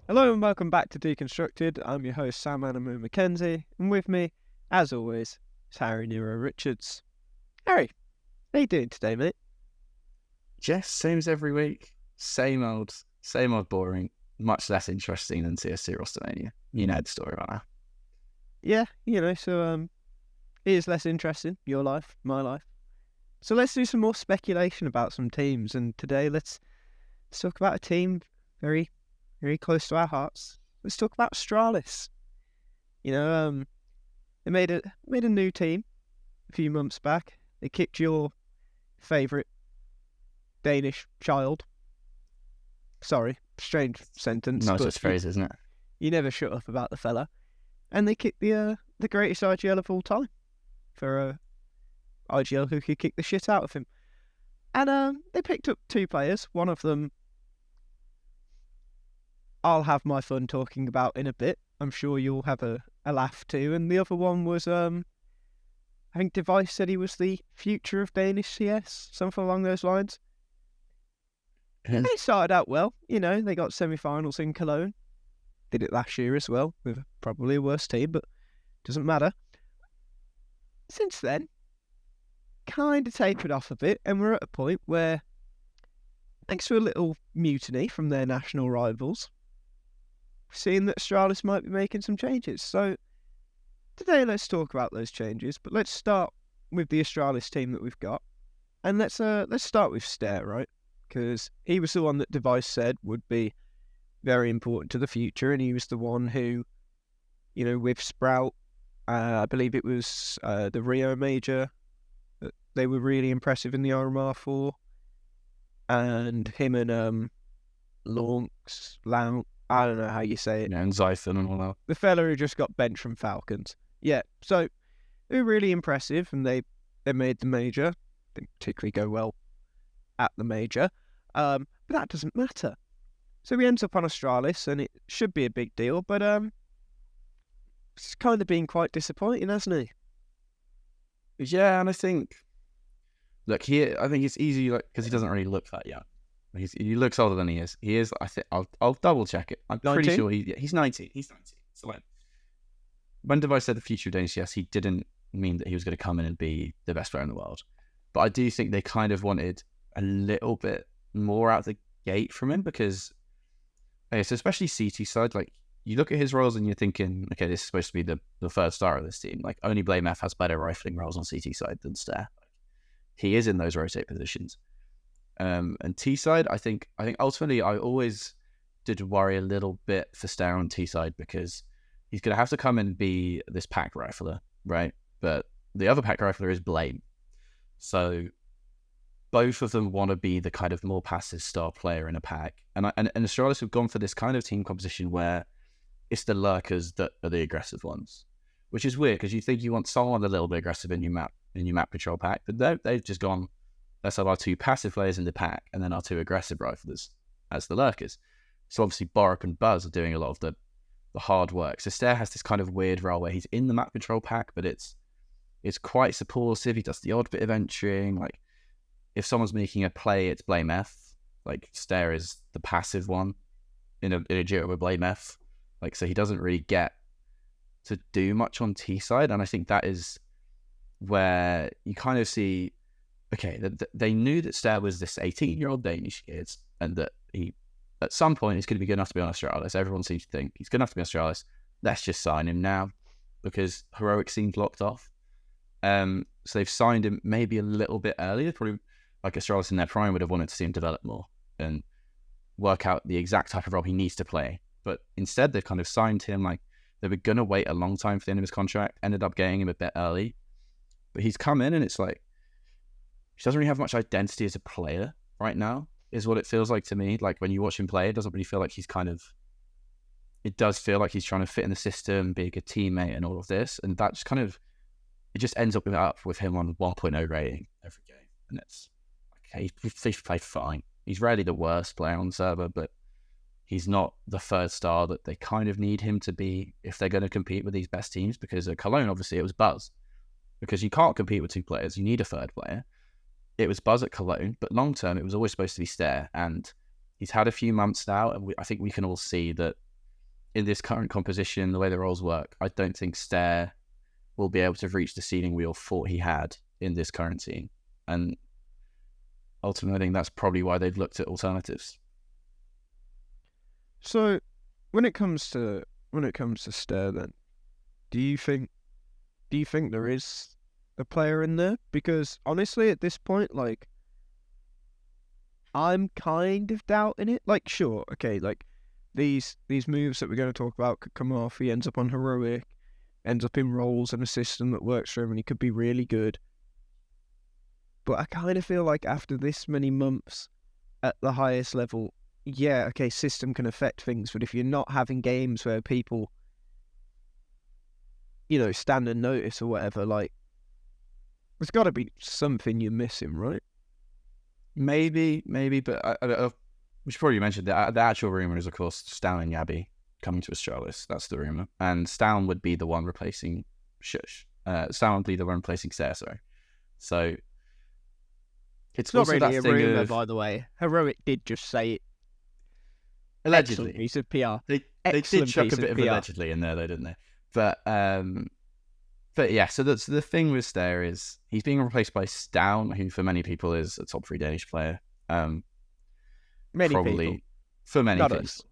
Hello and welcome back to Deconstructed. I'm your host Sam Anamu Mackenzie, and with me, as always, is Harry Nero Richards. Harry, how you doing today, mate? Yes, same as every week. Same old boring. Much less interesting than CSC rostermania. You know the story right now. Yeah, it is less interesting, your life, my life. So let's do some more speculation about some teams, and today let's talk about a team very, very close to our hearts. Let's talk about Astralis. They made a new team a few months back. They kicked your favourite Danish child. Sorry, strange sentence. Nice but phrase, isn't it? You never shut up about the fella. And they kicked the greatest IGL of all time for IGL who could kick the shit out of him. And they picked up two players. One of them I'll have my fun talking about in a bit. I'm sure you'll have a laugh too. And the other one was, I think Device said he was the future of Danish CS, something along those lines. And it started out well. They got semi-finals in Cologne. Did it last year as well, with probably a worse team, but doesn't matter. Since then, kind of tapered off a bit, and we're at a point where, thanks to a little mutiny from their national rivals, we're seeing that Astralis might be making some changes. So today, let's talk about those changes, but let's start with the Astralis team that we've got, and let's start with Staehr, right? Because he was the one that Device said would be very important to the future, and he was the one who, with Sprout, I believe it was the Rio Major, they were really impressive in the RMR 4, and him and Launx, I don't know how you say it. Yeah, and Zython and all that. The fella who just got benched from Falcons. Yeah, so they were really impressive, and they made the Major. Didn't particularly go well at the Major, but that doesn't matter. So he ends up on Astralis, and it should be a big deal, but it's kind of been quite disappointing, hasn't he? Yeah, and I think, I think it's easy, because he doesn't really look that young. He looks older than he is. He is, I think, I'll double check it. I'm 19? pretty sure he's 19. He's 19. So when Device said the future of Danish CS, he didn't mean that he was going to come in and be the best player in the world. But I do think they kind of wanted a little bit more out the gate from him, because so especially CT side, you look at his roles and you're thinking, okay, this is supposed to be the third star of this team. Only Blame F has better rifling roles on CT side than Staehr. He is in those rotate positions. And T side, I think ultimately I always did worry a little bit for Staehr on T side, because he's going to have to come and be this pack rifler, right? But the other pack rifler is Blame. So both of them want to be the kind of more passive star player in a pack. And Astralis have gone for this kind of team composition where it's the lurkers that are the aggressive ones, which is weird, because you think you want someone a little bit aggressive in your map patrol pack, but they've just gone, let's have our two passive players in the pack and then our two aggressive riflers as the lurkers. So obviously Borak and Buzz are doing a lot of the hard work. So Staehr has this kind of weird role where he's in the map patrol pack, but it's quite supportive. He does the odd bit of entering. If someone's making a play, it's Blame F. Staehr is the passive one in a duo with Blame F. So he doesn't really get to do much on T side. And I think that is where you kind of see, okay, they knew that Staehr was this 18-year-old Danish kid, and that he, at some point, is going to be good enough to be on Astralis. Everyone seems to think he's good enough to be on Astralis. Let's just sign him now, because Heroic seems locked off. So they've signed him maybe a little bit earlier. Probably Astralis in their prime would have wanted to see him develop more and work out the exact type of role he needs to play. But instead, they've kind of signed him. They were going to wait a long time for the end of his contract, ended up getting him a bit early. But he's come in, and it's he doesn't really have much identity as a player right now, is what it feels like to me. When you watch him play, it doesn't really feel like it does feel like he's trying to fit in the system, be a good teammate and all of this. And that just it just ends up with him on 1.0 rating every game. And it's, okay, he's played fine. He's rarely the worst player on the server, but he's not the third star that they kind of need him to be if they're going to compete with these best teams. Because at Cologne, obviously, it was Buzz. Because you can't compete with two players. You need a third player. It was Buzz at Cologne, but long term, it was always supposed to be Staehr. And he's had a few months now, and I think we can all see that in this current composition, the way the roles work, I don't think Staehr will be able to reach the ceiling we all thought he had in this current team. And ultimately, I think that's probably why they've looked at alternatives. So, when it comes to Staehr, then, do you think there is a player in there? Because honestly, at this point, like, I'm kind of doubting it. Like, sure, okay, like these moves that we're going to talk about could come off. He ends up on heroic, ends up in roles and a system that works for him, and he could be really good. But I kind of feel like after this many months at the highest level, yeah, okay, system can affect things, but if you're not having games where people, stand and notice or whatever, like, there's got to be something you're missing, right? Maybe, but we should probably mention that the actual rumour is, of course, Staehr and Jabbi coming to Astralis. That's the rumour. And Staehr would be the one replacing Sjuush. Staehr would be the one replacing Staehr, sorry. So it's not also really a that thing rumour, of, by the way. Heroic did just say it. allegedly. Excellent piece of PR. They did chuck a bit of allegedly in there, though, didn't they? But yeah, so that's the thing with Staehr is he's being replaced by Stavn, who for many people is a top 3 Danish player. Many people. For many Not people. us.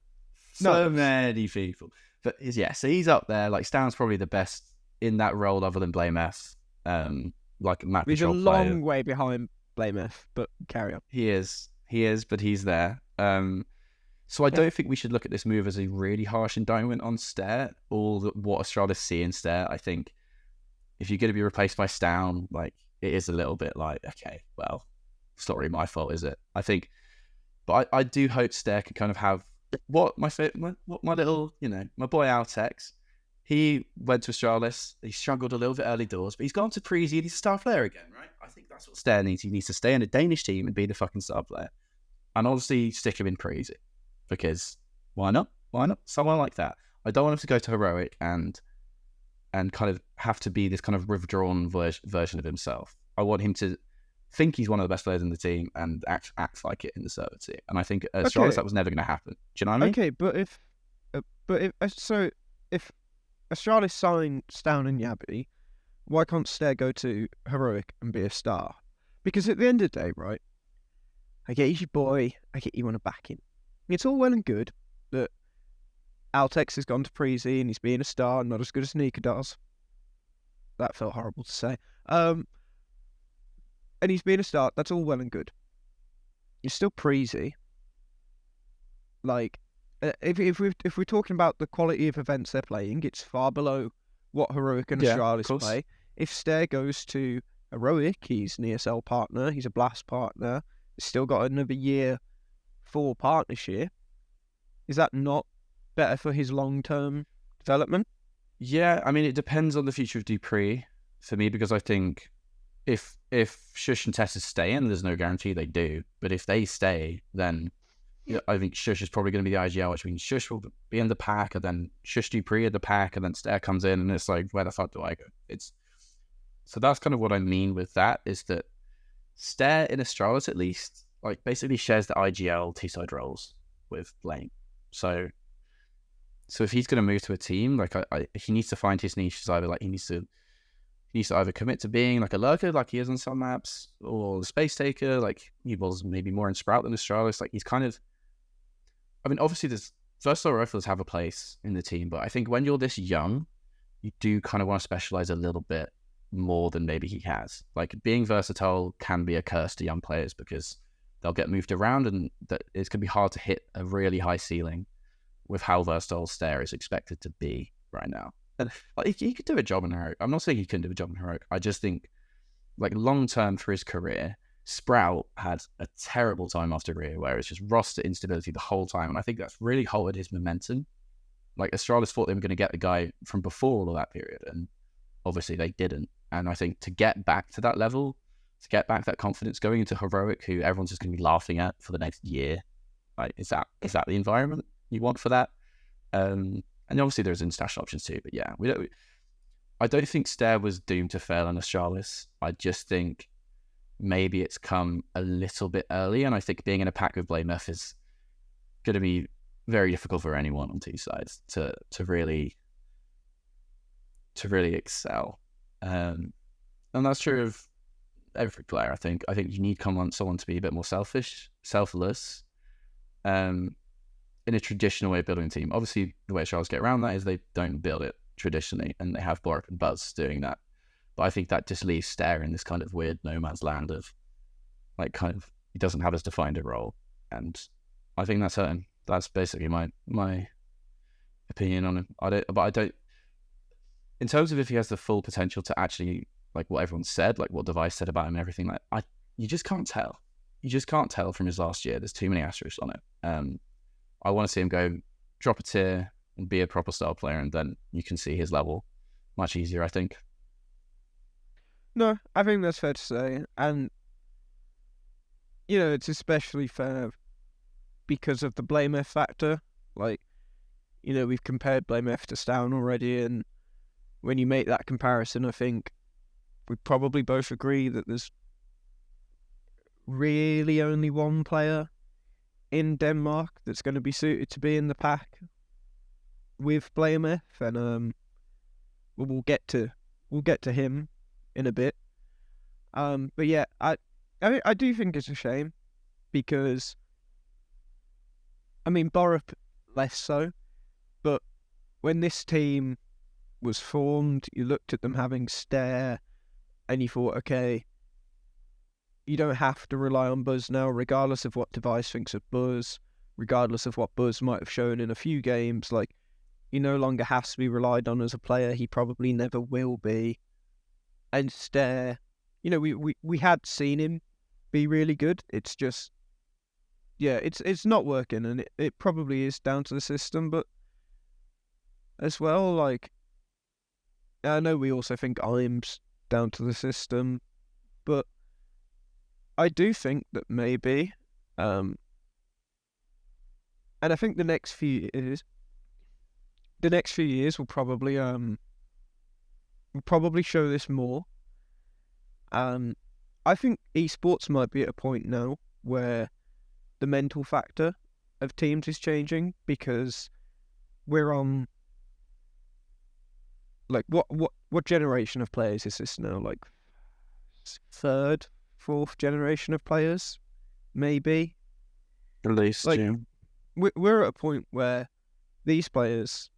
For many people. But yeah, so he's up there. Like, Stavn's probably the best in that role other than Blame F. Like a map He's a control long player. way behind Blame F, but carry on. He is, but he's there. So I don't think we should look at this move as a really harsh indictment on Staehr or what Astralis see in Staehr. I think if you're going to be replaced by Stavn, like, it is a little bit like, okay, well, it's not really my fault, is it? I think, but I do hope Staehr can kind of have what my little, my boy Altex. He went to Astralis. He struggled a little bit early doors, but he's gone to Prezi and he's a star player again, right? I think that's what Staehr needs. He needs to stay in a Danish team and be the fucking star player. And obviously stick him in Prezi. Because why not? Why not? Someone like that. I don't want him to go to heroic and kind of have to be this kind of withdrawn version of himself. I want him to think he's one of the best players in the team and act like it in the server team. And I think at Astralis that was never going to happen. Do you know what I mean? Okay, but if Astralis signed Staehr and Jabbi, why can't Staehr go to heroic and be a star? Because at the end of the day, right, I get he's your boy, I get you want to back him. It's all well and good that Altex has gone to Prezi and he's being a star, not as good as Nika does. That felt horrible to say. And he's being a star, that's all well and good. You're still Prezi. Like, if we're talking about the quality of events they're playing, it's far below what Heroic and Astralis play. If Staehr goes to Heroic, he's an ESL partner, he's a Blast partner, he's still got another year for partnership. Is that not better for his long-term development? Yeah, I mean, it depends on the future of Dupree for me, because I think if Sjuush and Teses stay in, there's no guarantee they do. But if they stay, then I think Sjuush is probably going to be the IGL, which means Sjuush will be in the pack, and then Sjuush Dupree in the pack, and then Staehr comes in, and it's like, where the fuck do I go? So that's kind of what I mean with that, is that Staehr in Astralis, at least, like, basically shares the IGL T-side roles with Blame. So if he's going to move to a team, like, he needs to find his niche. Either like he needs to either commit to being like a lurker, like he is on some maps, or the space taker, like he was maybe more in Sprout than Astralis. Like, he's kind of, I mean, obviously there's versatile riflers have a place in the team, but I think when you're this young, you do kind of want to specialize a little bit more than maybe he has. Like, being versatile can be a curse to young players because they'll get moved around, and that it's going to be hard to hit a really high ceiling with how versatile Staehr is expected to be right now. And like, he could do a job in Heroic. I'm not saying he couldn't do a job in Heroic. I just think, like, long term for his career, Sprout had a terrible time after Rio, where it's just roster instability the whole time, and I think that's really halted his momentum. Like, Astralis thought they were going to get the guy from before all of that period, and obviously they didn't. And I think to get back to that level, to get back that confidence going into Heroic, who everyone's just going to be laughing at for the next year, like, is that the environment you want for that? And obviously there's international options too, but yeah, I don't think Staehr was doomed to fail on Astralis. I just think maybe it's come a little bit early, and I think being in a pack with Blame F is going to be very difficult for anyone on two sides to really excel. And that's true of every player. I think you need someone to be a bit more selfless, in a traditional way of building a team. Obviously, the way Charles get around that is they don't build it traditionally, and they have Borup and Buzz doing that. But I think that just leaves Staehr in this kind of weird no man's land of, like, kind of, he doesn't have as defined a role, and I think that's hurting. That's basically my opinion on him. I don't. In terms of if he has the full potential to actually, like what everyone said, like what Device said about him and everything, like you just can't tell. You just can't tell from his last year. There's too many asterisks on it. I want to see him go drop a tier and be a proper star player, and then you can see his level much easier, I think. No, I think that's fair to say. And, you know, it's especially fair because of the Blame F factor. Like, you know, we've compared Blame F to Stavn already, and when you make that comparison, I think we probably both agree that there's really only one player in Denmark that's going to be suited to be in the pack with Blame F, and we'll get to him in a bit. But yeah, I do think it's a shame because, I mean, Borup less so, but when this team was formed, you looked at them having Staehr, and you thought, okay, you don't have to rely on Buzz now, regardless of what Device thinks of Buzz, regardless of what Buzz might have shown in a few games. Like, he no longer has to be relied on as a player. He probably never will be. And Staehr, you know, we had seen him be really good. It's just, yeah, it's not working, and it probably is down to the system, but as well, like, I know we also think IM's down to the system, but I do think that maybe, and I think the next few years will probably show this more. I think esports might be at a point now where the mental factor of teams is changing, because we're on, like, what generation of players is this now? Like, third, fourth generation of players, maybe. At least, like, yeah. We're at a point where these players,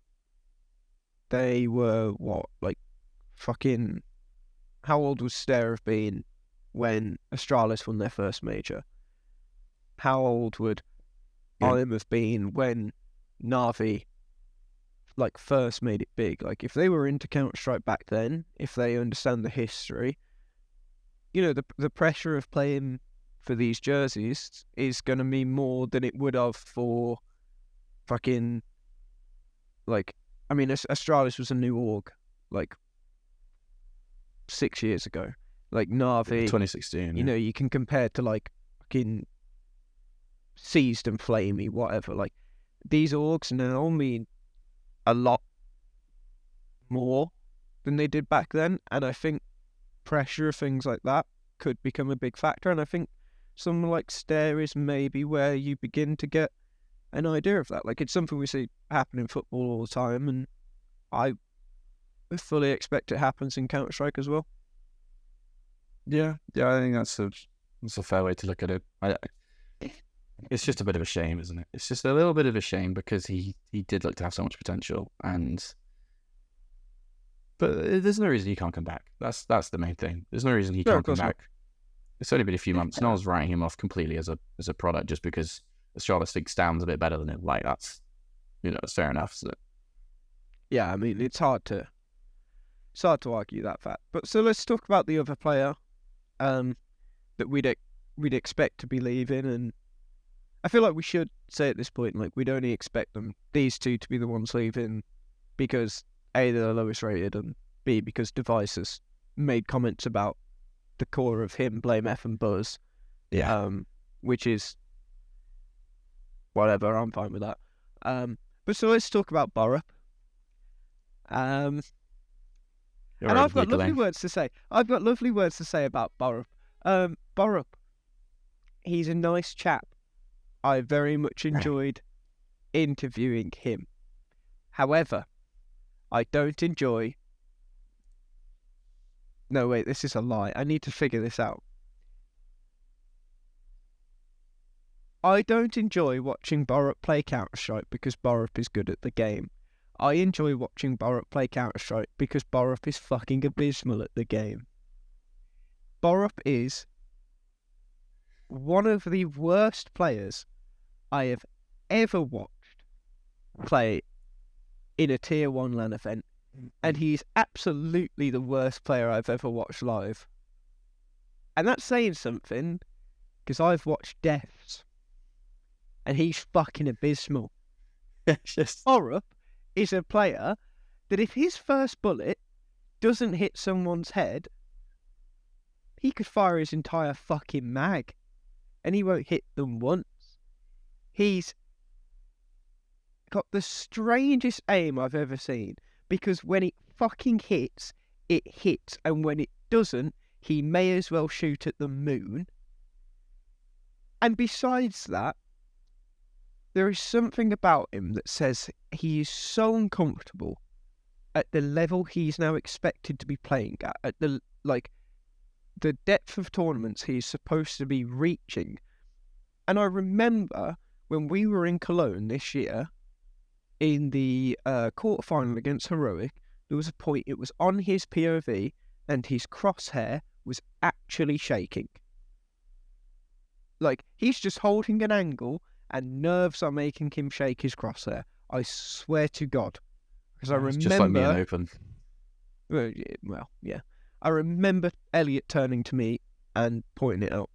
they were what, like, fucking, how old would Staehr have been when Astralis won their first major? How old would IM have been when Na'Vi, like, first made it big? Like, if they were into Counter-Strike back then, if they understand the history, you know, the pressure of playing for these jerseys is going to be more than it would have for fucking, like, I mean, Astralis was a new org, like, 6 years ago. Like, Na'Vi, 2016, you know, you can compare to, like, fucking Seized and Flamey, whatever. Like, these orgs now mean a lot more than they did back then, and I think pressure of things like that could become a big factor, and I think someone like Staehr is maybe where you begin to get an idea of that. Like, it's something we see happen in football all the time, and I fully expect it happens in Counter-Strike as well. Yeah, I think that's a fair way to look at it. It's just a bit of a shame, isn't it? It's just a little bit of a shame because he did look to have so much potential, but there's no reason he can't come back. That's the main thing. There's no reason he can't come back. It's only been a few months. No one's writing him off completely as a product just because Astralis thinks Stavn's a bit better than him. Like, that's, you know, it's fair enough. So. Yeah, I mean, it's hard to argue that fact. But so let's talk about the other player that we'd expect to be leaving, and I feel like we should say at this point, like, we'd only expect these two to be the ones leaving because A, they're the lowest rated, and B, because Device has made comments about the core of him, Blame F and Buzz. Yeah. Which is whatever, I'm fine with that. But so let's talk about Borup. And I've got lovely words to say. I've got lovely words to say about Borup. Borup, he's a nice chap. I very much enjoyed interviewing him. However, I don't enjoy... No, wait, this is a lie. I need to figure this out. I don't enjoy watching Borup play Counter-Strike because Borup is good at the game. I enjoy watching Borup play Counter-Strike because Borup is fucking abysmal at the game. Borup is one of the worst players I have ever watched play in a Tier 1 LAN event, and he's absolutely the worst player I've ever watched live. And that's saying something, because I've watched Deaths, and he's fucking abysmal. Borup is a player that if his first bullet doesn't hit someone's head, he could fire his entire fucking mag, and he won't hit them once. He's got the strangest aim I've ever seen, because when it fucking hits, it hits, and when it doesn't, he may as well shoot at the moon. And besides that, there is something about him that says he is so uncomfortable at the level he's now expected to be playing at the depth of tournaments he's supposed to be reaching. And I remember when we were in Cologne this year, in the quarterfinal against Heroic, there was a point, it was on his POV, and his crosshair was actually shaking. Like, he's just holding an angle, and nerves are making him shake his crosshair. I swear to God. Because I remember... It's just like me in Open. Well, yeah. I remember Elliot turning to me and pointing it out.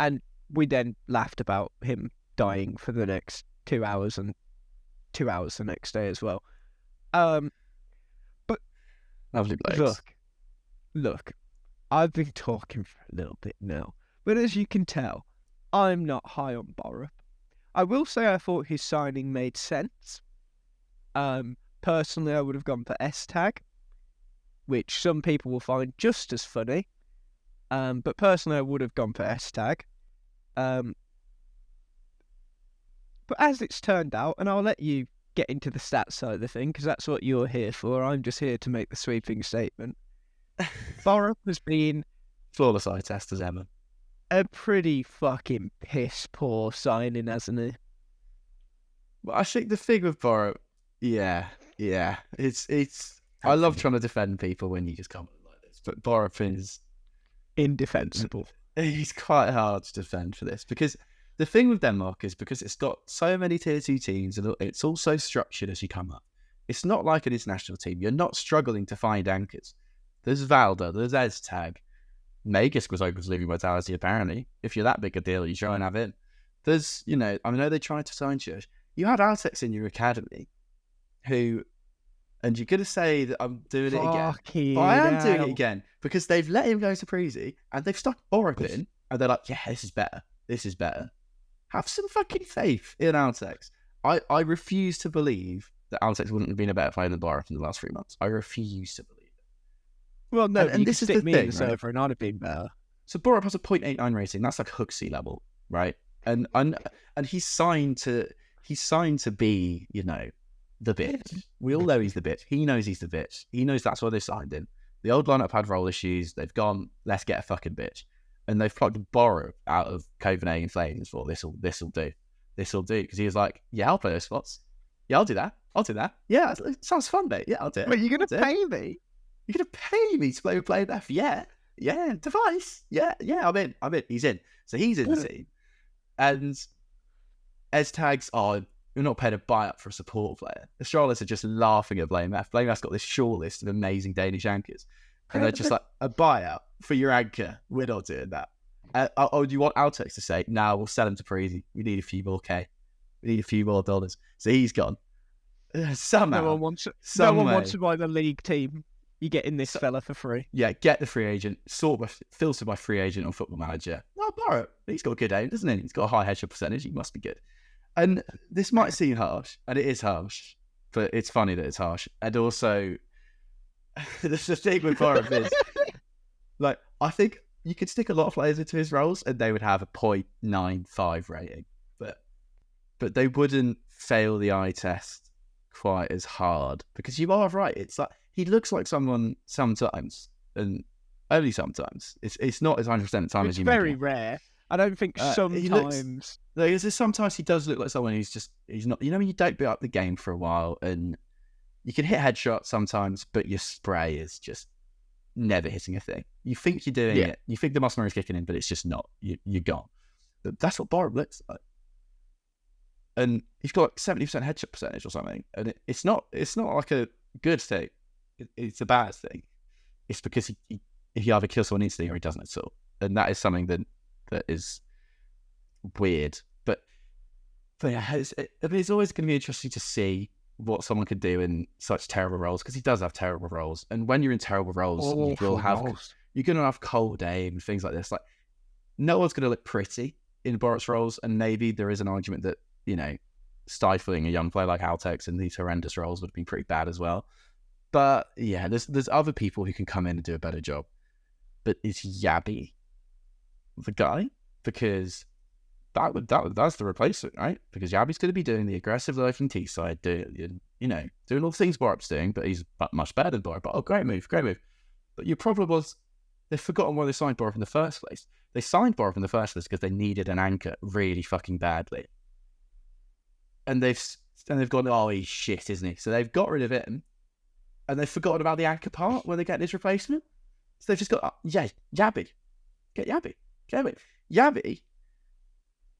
And we then laughed about him dying for the next 2 hours and 2 hours the next day as well. But lovely blokes. Look, I've been talking for a little bit now, but as you can tell, I'm not high on Borup. I will say I thought his signing made sense. Personally, I would have gone for S-Tag, which some people will find just as funny. But personally, I would have gone for S-Tag. But as it's turned out, and I'll let you get into the stats side of the thing, because that's what you're here for. I'm just here to make the sweeping statement. Borup has been... flawless eye test as ever. A pretty fucking piss poor signing, hasn't he? Well, I think the thing with Borup, yeah, it's. I love trying to defend people when you just comment like this, but Borup is indefensible. He's quite hard to defend for this, because the thing with Denmark is because it's got so many tier 2 teams and it's all so structured as you come up. It's not like an international team. You're not struggling to find anchors. There's Valda, there's S-Tag. Magisk was open to leaving Vitality, apparently. If you're that big a deal, you try and have it. There's, I know they tried to sign Sjuush. You had Altex in your academy, and you're going to say that I'm doing it again. But I am doing it again, because they've let him go to Preezy, and they've stuck Borup in, and they're like, yeah, this is better. Have some fucking faith in Altex. I refuse to believe that Altex wouldn't have been a better player than Borup in the last 3 months. I refuse to believe it. Well, no, and this is the thing, the server, and I'd have been better. So Borup has a 0.89 rating. That's like Hooksy level, right? And he's signed to be, the bitch. We all know he's the bitch. He knows he's the bitch. He knows that's why they signed him. The old lineup had role issues. They've gone, let's get a fucking bitch. And they've plucked Borup out of Copenhagen Flames for this'll do. Because he was like, yeah, I'll play those spots. Yeah, I'll do that. Yeah, it sounds fun, mate. Yeah, I'll do it. Wait, you're going to pay me? You're going to pay me to play left? Yeah, device. Yeah, I'm in. He's in. So he's in the team. And S-Tags are, you're not paid a buy-up for a support player. Astralis are just laughing at Blame F. Blame F's got this short list of amazing Danish anchors. And they're just like, a buyout for your anchor? We're not doing that. Do you want Altex to say, no, we'll sell him to Preezy. We need a few more K. We need a few more dollars. So he's gone. Somehow. No one wants to buy the league team. You're getting this fella for free. Yeah, get the free agent. Filter by free agent on Football Manager. No, Borup. He's got a good aim, doesn't he? He's got a high headshot percentage. He must be good. And this might seem harsh, and it is harsh, but it's funny that it's harsh. And also, the thing with Borup is, like, I think you could stick a lot of players into his roles, and they would have a 0.95 rating. But but they wouldn't fail the eye test quite as hard, because you are right. It's like he looks like someone sometimes, and only sometimes. It's not as 100% of the time It's as you very make it. rare. I don't think He looks. sometimes. Sometimes he does look like someone he's not. You know when you don't beat up the game for a while, and you can hit headshots sometimes, but your spray is just never hitting a thing. You think you're doing it. You think the muscle memory is kicking in, but it's just not. You're gone. But that's what Borup looks like. And he's got like 70% headshot percentage or something. And it's not like a good thing. It's a bad thing. It's because he either kills someone instantly or he doesn't at all. And that is something that is weird. But yeah, it's always going to be interesting to see what someone could do in such terrible roles, because he does have terrible roles. And when you're in terrible roles, you're going to have cold aim, things like this. Like, no one's going to look pretty in Borup's roles, and maybe there is an argument that, you know, stifling a young player like Altex in these horrendous roles would be pretty bad as well. But yeah, there's other people who can come in and do a better job. But is Jabbi the guy? Because that's the replacement, right? Because Jabbi's going to be doing the aggressive lurking T side, doing all the things Borup's doing, but he's much better than Borup. Oh, great move. But your problem was they've forgotten why they signed Borup in the first place. They signed Borup in the first place because they needed an anchor really fucking badly. And they've gone, oh, he's shit, isn't he? So they've got rid of him, and they've forgotten about the anchor part when they get his replacement. So they've just got, Jabbi. Get Jabbi. Jabbi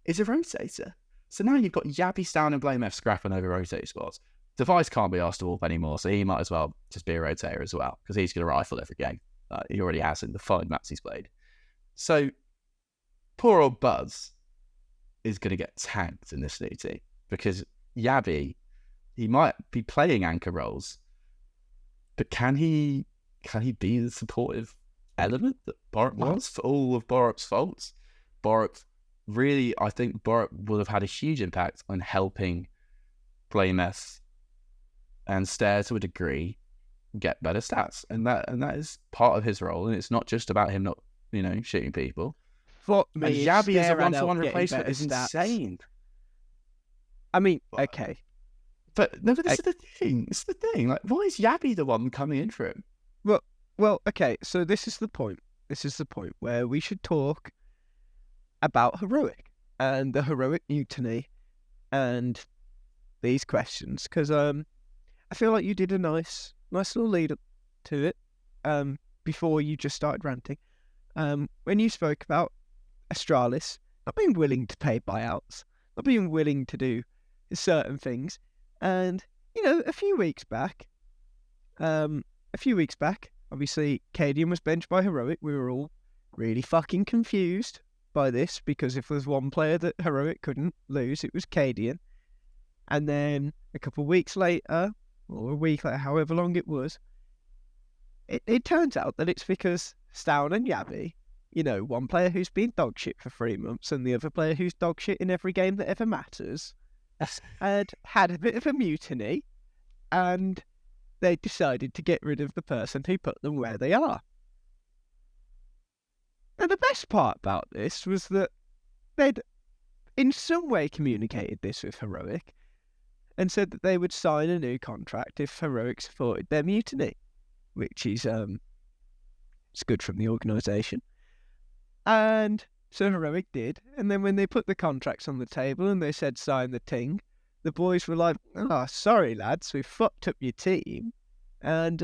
is a rotator. So now you've got Jabbi, Stavn, and Blame F scrapping over rotator spots. Device can't be asked to warp anymore, so he might as well just be a rotator as well, because he's going to rifle every game. He already has in the 5 maps he's played. So poor old Buzz is going to get tanked in this new team, because Jabbi, he might be playing anchor roles, but can he be the supportive element that Borup was for all of Borup's faults? I think Borup would have had a huge impact on helping Blameth and Staehr to a degree get better stats, and that is part of his role. And it's not just about him not shooting people. Fuck me, Jabbi as a 1-for-1 replacement is insane. I mean, okay, but no, but this is the thing. It's the thing. Like, why is Jabbi the one coming in for him? Well, okay. So this is the point. This is the point where we should talk about heroic and the heroic mutiny and these questions, because I feel like you did a nice little lead up to it before you just started ranting, when you spoke about Astralis not being willing to pay buyouts, not being willing to do certain things. And a few weeks back, obviously Cadian was benched by heroic. We were all really fucking confused by this, because if there's one player that heroic couldn't lose, it was Cadian. And then a couple of weeks later, or a week later, however long it was, it turns out that it's because Staehr and Jabbi, one player who's been dog shit for 3 months and the other player who's dog shit in every game that ever matters, had a bit of a mutiny, and they decided to get rid of the person who put them where they are. And the best part about this was that they'd in some way communicated this with heroic and said that they would sign a new contract if heroic supported their mutiny, which is it's good from the organisation. And so heroic did, and then when they put the contracts on the table and they said sign the ting, the boys were like, "Oh, sorry lads, we fucked up your team, and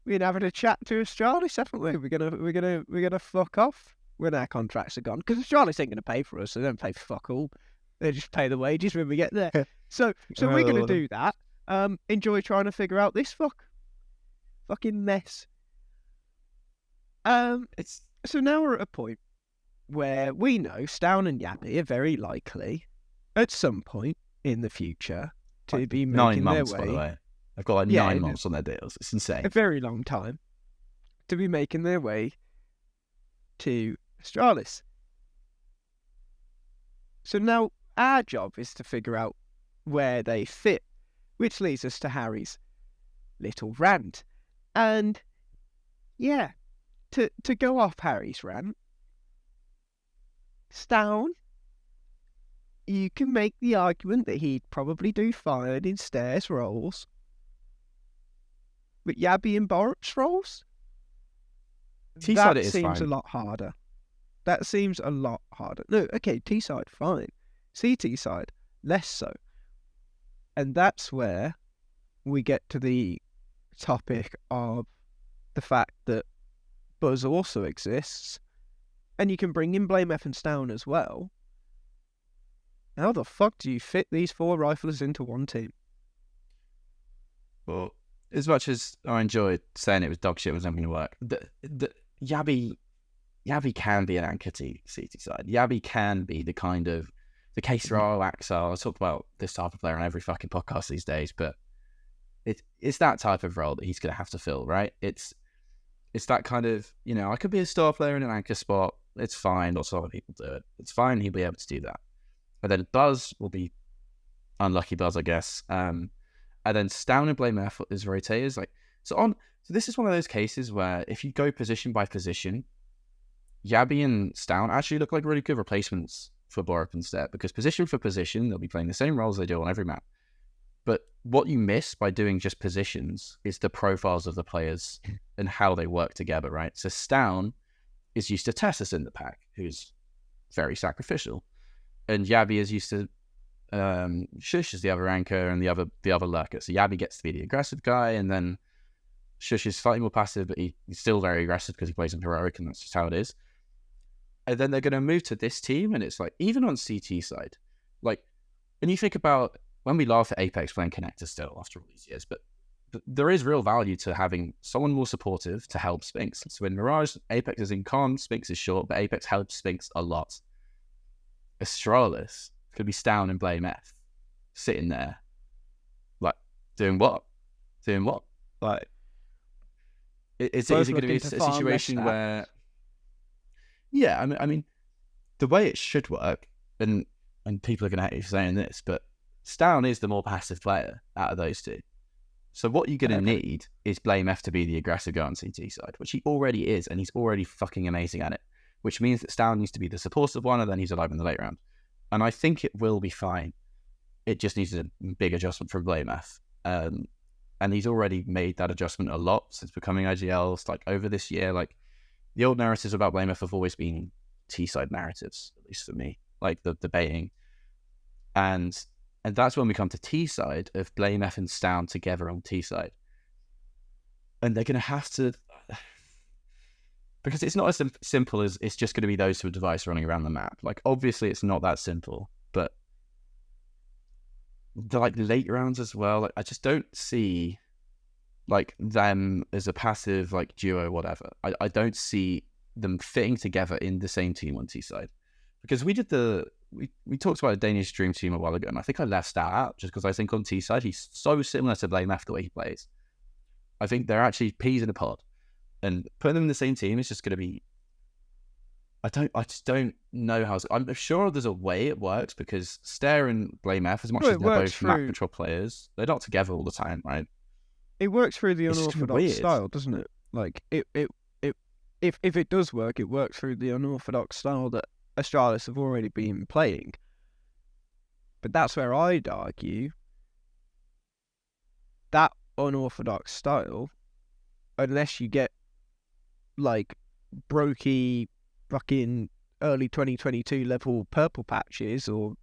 we're having a chat to Astralis, haven't we? We're gonna fuck off when our contracts are gone, because Astralis ain't gonna pay for us. They don't pay fuck all. They just pay the wages when we get there. So we're gonna do that. Enjoy trying to figure out this fucking mess. So now we're at a point where we know Staehr and Jabbi are very likely, at some point in the future, to be making 9 months, their way. By the way, they've got 9 months on their deals. It's insane. A very long time to be making their way to Astralis. So now our job is to figure out where they fit, which leads us to Harry's little rant. And yeah, to go off Harry's rant, Staehr you can make the argument that he'd probably do fine in Staehr's roles. But Jabbi and Borup's roles? T-side That it is seems fine. a lot harder. That seems a lot harder. No, okay, T-side, fine. CT side, less so. And that's where we get to the topic of the fact that Buzz also exists, and you can bring in Blame F and Stavn as well. How the fuck do you fit these 4 riflers into one team? Well, as much as I enjoyed saying it was dog shit, it was never going to work. The Jabbi can be an anchor to CT side. Jabbi can be the kind of the case role Axel. I talk about this type of player on every fucking podcast these days, but it's that type of role that he's going to have to fill, right? It's that kind of, I could be a star player in an anchor spot. It's fine. Lots of other people do it. It's fine. He'll be able to do that. And then Buzz will be unlucky Buzz, I guess. And then Stavn and Blame F is rotators. So this is one of those cases where if you go position by position, Jabbi and Stavn actually look like really good replacements for Borup and Staehr, because position for position, they'll be playing the same roles they do on every map. But what you miss by doing just positions is the profiles of the players and how they work together, right? So Stavn is used to Teses in the pack, who's very sacrificial. And Jabbi is used to Sjuush is the other anchor and the other lurker. So Jabbi gets to be the aggressive guy, and then Sjuush is slightly more passive, but he's still very aggressive because he plays on heroic, and that's just how it is. And then they're going to move to this team, and it's like, even on CT side, like, when you think about, when we laugh at Apex playing connector still after all these years, but there is real value to having someone more supportive to help Spinks. So in Mirage, Apex is in con, Spinks is short, but Apex helps Spinks a lot. Astralis could be Stavn and Blame F sitting there, like, doing what? Like, is it going to be a situation where, yeah, I mean, the way it should work, and people are going to hate you for saying this, but Stavn is the more passive player out of those two. So what you're going to need is Blame F to be the aggressive guy on CT side, which he already is, and he's already fucking amazing at it, which means that Stavn needs to be the supportive one, and then he's alive in the late round. And I think it will be fine. It just needs a big adjustment from Blame F. And he's already made that adjustment a lot since becoming IGL. Like, over this year, like, the old narratives about Blame F have always been T-side narratives, at least for me, like the baiting. And that's when we come to T-side of Blame F and Stavn together on T-side. And they're going to have to... Because it's not as simple as it's just going to be those two devices running around the map. Like, obviously, it's not that simple, but the late rounds as well. Like, I just don't see them as a passive duo, whatever. I don't see them fitting together in the same team on T side, because we talked about a Danish dream team a while ago, and I think I left that out just because I think on T side he's so similar to Blame F the way he plays. I think they're actually peas in a pod. And putting them in the same team is just going to be... I just don't know how... I'm sure there's a way it works, because Staehr and Blame F, as much as they're both map control players, they're not together all the time, right? It works through the unorthodox style, doesn't it? Like, if it does work, it works through the unorthodox style that Astralis have already been playing. But that's where I'd argue that unorthodox style, unless you get brokey fucking early 2022 level purple patches, or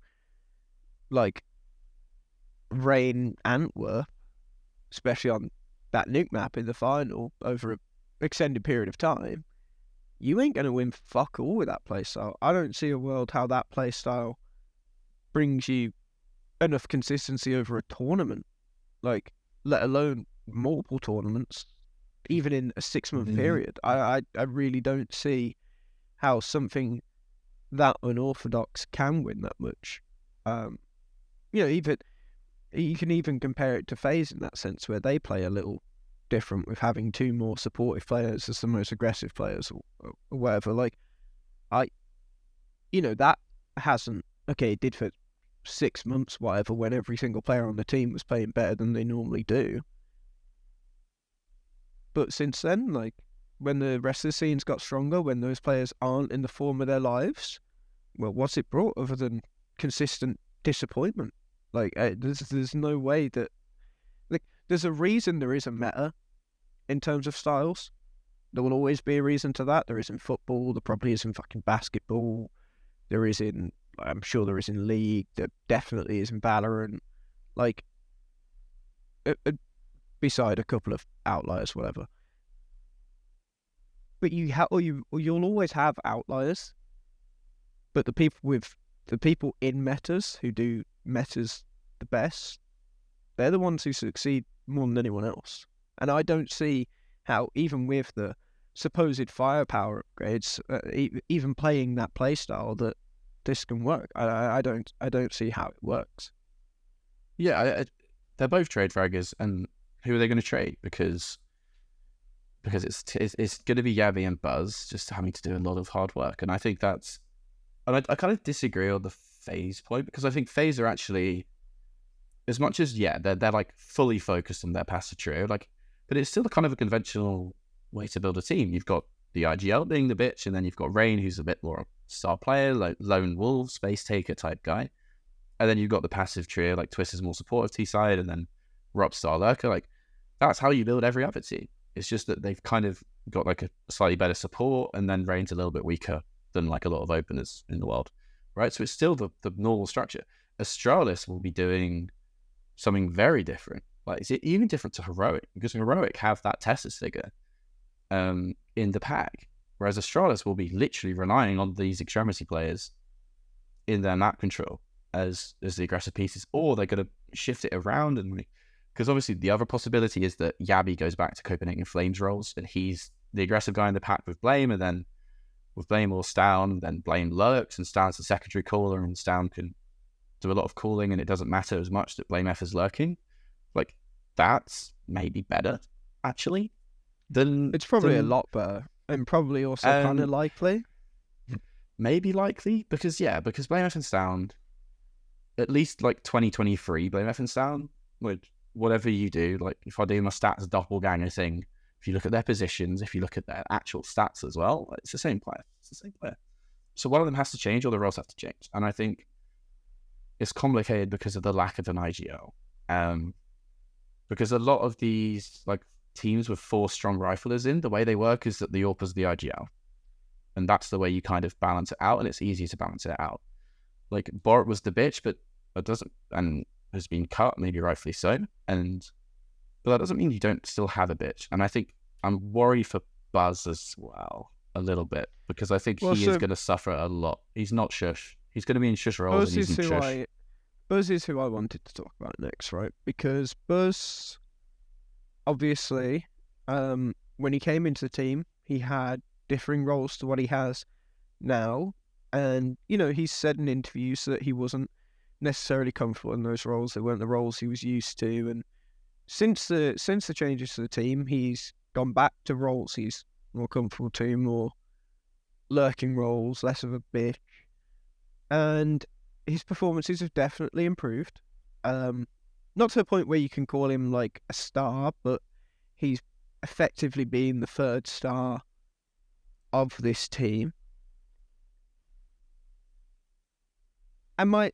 Rain Antwerp, especially on that nuke map in the final over an extended period of time, you ain't going to win fuck all with that playstyle. I don't see a world how that playstyle brings you enough consistency over a tournament, let alone multiple tournaments, even in a 6-month period. I really don't see how something that unorthodox can win that much. Even you can even compare it to FaZe in that sense, where they play a little different with having 2 more supportive players as the most aggressive players, or whatever. That hasn't... Okay, it did for 6 months, whatever, when every single player on the team was playing better than they normally do. But since then, when the rest of the scene's got stronger, when those players aren't in the form of their lives, well, what's it brought other than consistent disappointment. Like, there's no way that, like, there's a reason there is a meta in terms of styles. There will always be a reason to that. There is in football. There probably is in fucking basketball. There is in, I'm sure there is in League. There definitely is in Valorant. Like, beside a couple of outliers, whatever. But you'll always have outliers. But the people in metas who do metas the best, they're the ones who succeed more than anyone else. And I don't see how, even with the supposed firepower upgrades, even playing that playstyle, that this can work. I don't see how it works. Yeah, they're both trade fraggers, and who are they going to trade? Because it's going to be Jabbi and Buzz just having to do a lot of hard work, and I think that's, and I kind of disagree on the FaZe point, because I think FaZe are actually, as much as they're like fully focused on their passive trio, like, but it's still kind of a conventional way to build a team. You've got the IGL being the bitch, and then you've got Rain, who's a bit more star player, like lone wolf, space taker type guy. And then you've got the passive trio, like Twist is more supportive T-side, and then Rob star lurker. Like, that's how you build every other team. It's just that they've kind of got like a slightly better support, and then Rain's a little bit weaker than like a lot of openers in the world, right? So it's still the normal structure. Astralis will be doing something very different. Like, it's even different to Heroic, because Heroic have that Teses figure in the pack, whereas Astralis will be literally relying on these extremity players in their map control as the aggressive pieces, or they're going to shift it around. And because obviously the other possibility is that Jabbi goes back to Copenhagen Flames roles, and he's the aggressive guy in the pack with Blame, and then with Blame or Stavn, then Blame lurks, and Stavn's the secondary caller, and Stavn can do a lot of calling, and it doesn't matter as much that Blame F is lurking. Like, that's maybe better, actually. It's probably a lot better, and probably also kind of likely. Maybe likely, because Blame F and Stavn, at least like 2023, Blame F and Stavn, which whatever you do, like if I do my stats doppelganger thing, if you look at their positions, if you look at their actual stats as well, it's the same player. It's the same player. So one of them has to change, or the roles have to change. And I think it's complicated because of the lack of an IGL. Because a lot of these like teams with 4 strong riflers in, the way they work is that the AWP is the IGL. And that's the way you kind of balance it out, and it's easy to balance it out. Like, Borat was the bitch, but it doesn't, and has been cut, maybe rightfully so. But that doesn't mean you don't still have a bitch. And I think I'm worried for Buzz as well, a little bit, because I think he is going to suffer a lot. He's not Sjuush. He's going to be in Sjuush roles, and he's in Sjuush. Buzz is who I wanted to talk about next, right? Because Buzz, obviously, when he came into the team, he had differing roles to what he has now. And, you know, he's said in interviews that he wasn't necessarily comfortable in those roles. They weren't the roles he was used to. And since the changes to the team, he's gone back to roles he's more comfortable to, more lurking roles, less of a bitch. And his performances have definitely improved. Not to the point where you can call him like a star, but he's effectively been the 3rd star of this team. And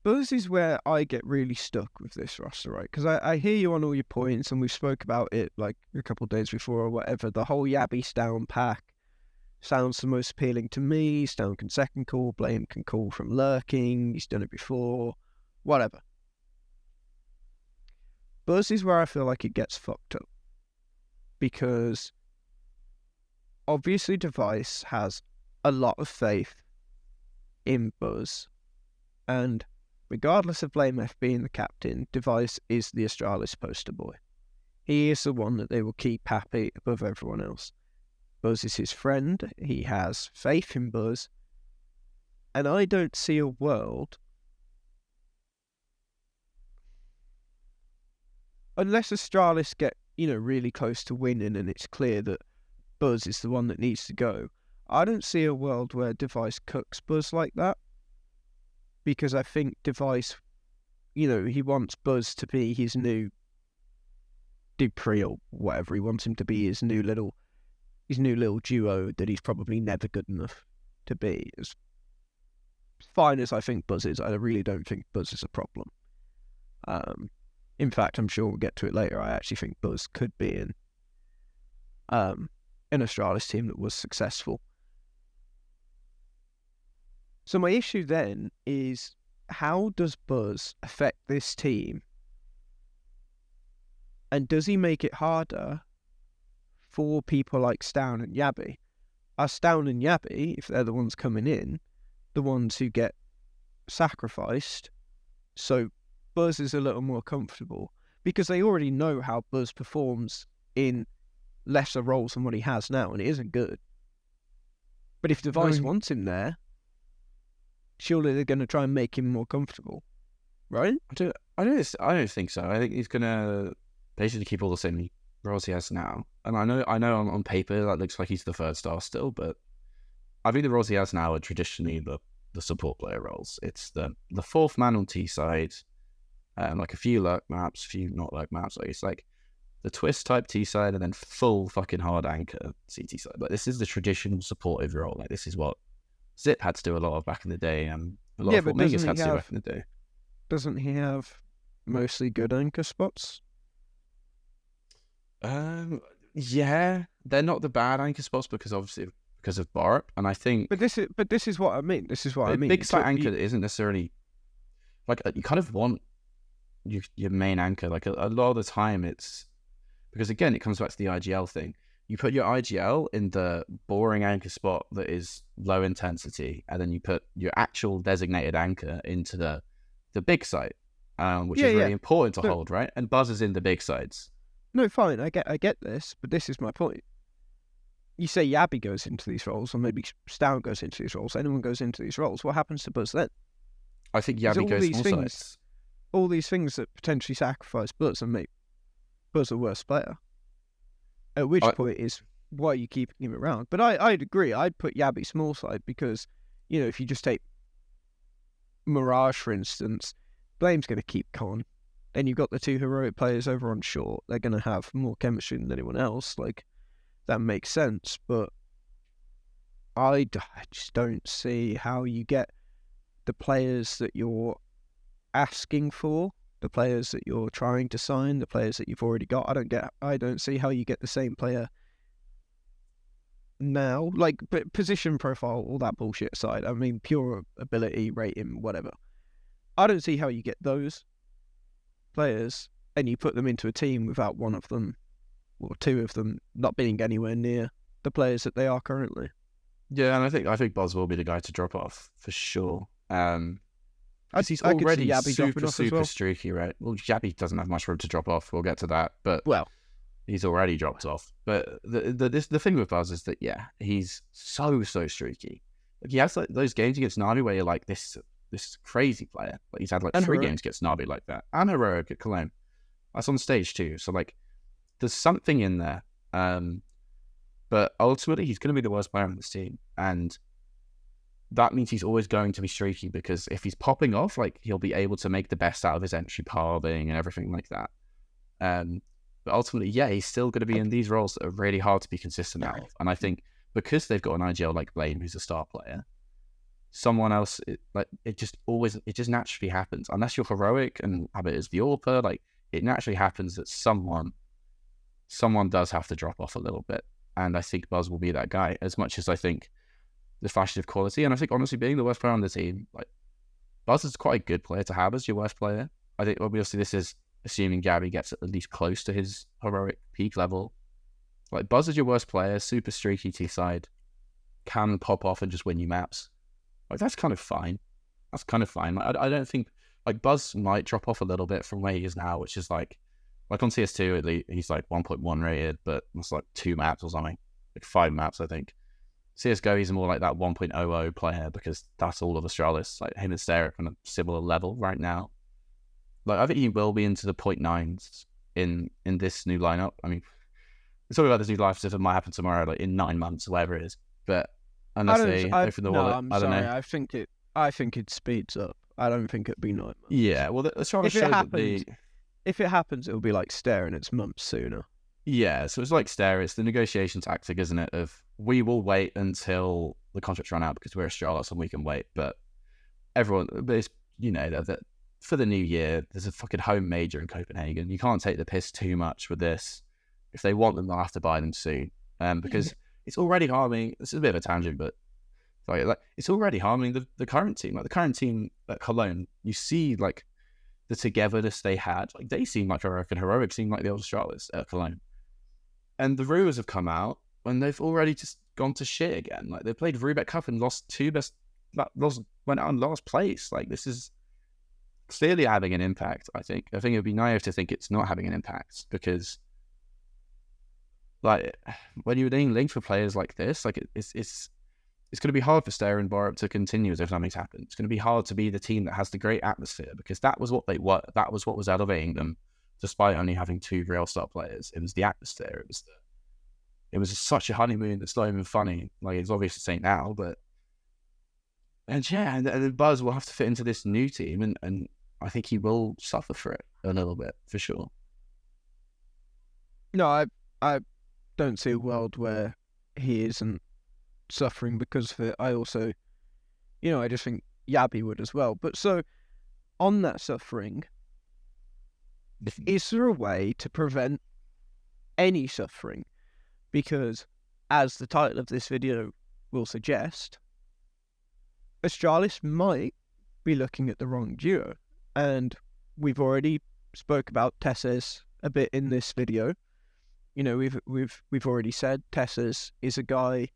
Buzz is where I get really stuck with this roster, right? Because I hear you on all your points, and we spoke about it like a couple of days before or whatever. The whole Jabbi Stavn pack sounds the most appealing to me. Stavn can second call, Blame can call from lurking, he's done it before, whatever. Buzz is where I feel like it gets fucked up. Because obviously Device has a lot of faith in Buzz, and regardless of Blame F being the captain, Device is the Astralis poster boy. He is the one that they will keep happy above everyone else. Buzz is his friend, he has faith in Buzz, and I don't see a world, unless Astralis get, really close to winning and it's clear that Buzz is the one that needs to go, I don't see a world where Device cooks Buzz like that. Because I think Device, he wants Buzz to be his new Dupree or whatever. He wants him to be his new little duo that he's probably never good enough to be. fine as I think Buzz is, I really don't think Buzz is a problem. In fact, I'm sure we'll get to it later. I actually think Buzz could be in an Astralis team that was successful. So my issue then is, how does Buzz affect this team? And does he make it harder for people like Staehr and Jabbi? Are Staehr and Jabbi, if they're the ones coming in, the ones who get sacrificed, so Buzz is a little more comfortable? Because they already know how Buzz performs in lesser roles than what he has now, and it isn't good. But if Device wants him there, surely they're going to try and make him more comfortable, right? I don't think so. I think he's going to basically keep all the same roles he has now. And I know on paper that looks like he's the third star still, but I think the roles he has now are traditionally the support player roles. It's the fourth man on T side, like a few lurk maps, few not lurk maps. Like it's like the twist type T side, and then full fucking hard anchor CT side. Like this is the traditional supportive role. Like this is what Zip had to do a lot of back in the day, and a lot of what Mingus had to do back in the day. Doesn't he have mostly good anchor spots? Yeah, they're not the bad anchor spots because of Borup, and I think. But this is what I mean. This is what I mean. Big site anchor isn't necessarily like you kind of want your main anchor. Like a lot of the time, it's because again it comes back to the IGL thing. You put your IGL in the boring anchor spot that is low intensity, and then you put your actual designated anchor into the big site, which is really important to hold, right? And Buzz is in the big sites. No, fine, I get this, but this is my point. You say Jabbi goes into these roles, or maybe Staehr goes into these roles, anyone goes into these roles, what happens to Buzz then? I think Jabbi goes small sites. All these things that potentially sacrifice Buzz and make Buzz a worse player. At which point is, why are you keeping him around? But I'd agree, I'd put Jabbi small side because, if you just take Mirage, for instance, Blame's going to keep Con. Then you've got the two heroic players over on short. They're going to have more chemistry than anyone else. Like, that makes sense. But I just don't see how you get the players that you're asking for, the players that you're trying to sign, the players that you've already got. I don't see how you get the same player now. Like, position profile, all that bullshit aside. I mean, pure ability, rating, whatever. I don't see how you get those players and you put them into a team without one of them or two of them not being anywhere near the players that they are currently. Yeah, and I think Buzz will be the guy to drop off for sure. Because he's already super streaky, right? Well, Jabbi doesn't have much room to drop off. We'll get to that, but he's already dropped off. But the thing with Buzz is that he's so streaky. Like, he has like those games against Navi where you're like this crazy player. Like he's had like 3 games against Navi like that, and heroic at Cologne. That's on stage too. So like, there's something in there. But ultimately, he's going to be the worst player on this team, and that means he's always going to be streaky because if he's popping off, like he'll be able to make the best out of his entry pathing and everything like that. But ultimately, he's still going to be in these roles that are really hard to be consistent out of. And I think because they've got an IGL like Blame, who's a star player, someone else, it just naturally happens. Unless you're heroic and have it as the AWPer, like it naturally happens that someone does have to drop off a little bit. And I think Buzz will be that guy, as much as I think the fashion of quality. And I think honestly, being the worst player on the team, like Buzz is quite a good player to have as your worst player. I think obviously this is assuming Jabbi gets at least close to his heroic peak level. Like Buzz is your worst player, super streaky T side, can pop off and just win you maps. Like that's kind of fine. Like, I don't think like Buzz might drop off a little bit from where he is now, which is like on CS2 at least he's like 1.1 rated, but it's like 2 maps or something, like 5 maps I think. CSGO he's more like that 1.00 player because that's all of Astralis. Like him and Staehr are on a similar level right now. Like I think he will be into the 0.9s in this new lineup. I mean, we're talking about this new lineup as if it might happen tomorrow, like in 9 months or whatever it is. But unless they open the wallet, I don't know. I think it speeds up. I don't think it'd be 9 months. Yeah, well, Astralis showed that if it happens, it'll be like Staehr and it's months sooner. Yeah, so it's like Staehr. It's the negotiation tactic, isn't it? Of we will wait until the contracts run out because we're Astralis and we can wait, but everyone, but it's, that for the new year, there's a fucking home major in Copenhagen. You can't take the piss too much with this. If they want them, they'll have to buy them soon. Because it's already harming. This is a bit of a tangent, but like it's already harming the current team. Like the current team at Cologne, you see like the togetherness they had. Like they seem like a heroic team, like the old Astralis at Cologne. And the rumours have come out when they've already just gone to shit again. Like they played Rubek Cup and went out in last place. Like this is clearly having an impact. I think it would be naive to think it's not having an impact, because like when you're being linked for players like this, like it's going to be hard for Staehr and Borup to continue as if nothing's happened. It's going to be hard to be the team that has the great atmosphere, because that was what they were. That was what was elevating them, despite only having 2 real star players. It was the atmosphere. It was such a honeymoon that's not even funny. Like it's obvious to say now, but and the Buzz will have to fit into this new team, and I think he will suffer for it a little bit for sure. No, I don't see a world where he isn't suffering because of it. I also, I just think Jabbi would as well. But so, on that suffering, is there a way to prevent any suffering? Because, as the title of this video will suggest, Astralis might be looking at the wrong duo. And we've already spoke about Teses a bit in this video. We've already said Teses is a guy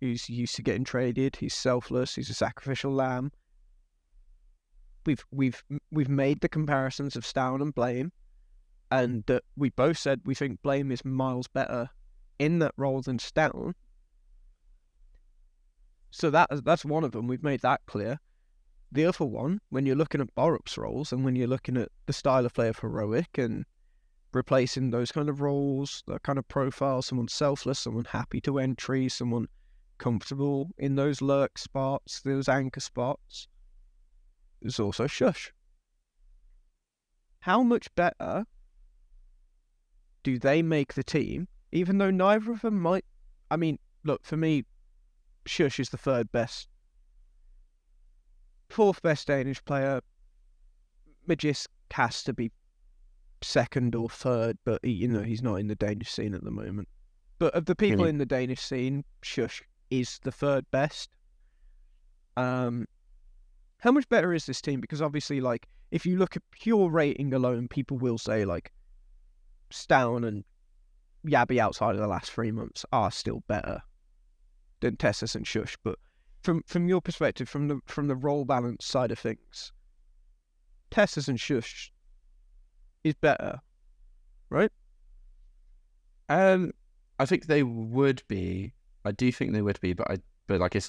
who's used to getting traded. He's selfless. He's a sacrificial lamb. We've made the comparisons of Stavn and Blame, and we both said we think Blame is miles better in that role than Stavn. So that's one of them. We've made that clear. The other one, when you're looking at Borup's roles and when you're looking at the style of play of Heroic and replacing those kind of roles, that kind of profile, someone selfless, someone happy to entry, someone comfortable in those lurk spots, those anchor spots, there's also Sjuush. How much better do they make the team, even though neither of them might... I mean, look, for me, Sjuush is the third best. 4th best Danish player. Magisk has to be 2nd or 3rd, but he's not in the Danish scene at the moment. But of the people in the Danish scene, Sjuush is the 3rd best. How much better is this team? Because obviously, like, if you look at pure rating alone, people will say, like, Stavn and Jabbi outside of the last 3 months are still better than Teses and Sjuush. But from your perspective, from the role balance side of things, Teses and Sjuush is better, right? I think they would be. I do think they would be, but like it's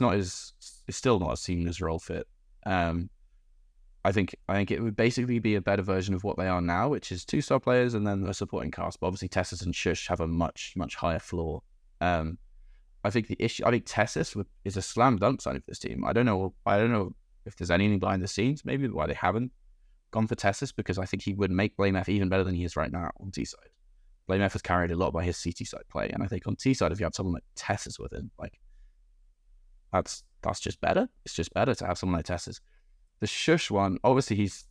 still not a seamless role fit. I think it would basically be a better version of what they are now, which is 2-star players and then a supporting cast. But obviously, Teses and Sjuush have a much higher floor. I think Teses is a slam dunk signing for this team. I don't know if there's anything behind the scenes, maybe why they haven't gone for Teses, because I think he would make Blame F even better than he is right now on T side. Blame F is carried a lot by his CT side play, and I think on T side, if you have someone like Teses with him, like that's just better. It's just better to have someone like Teses. The Sjuush one, obviously he's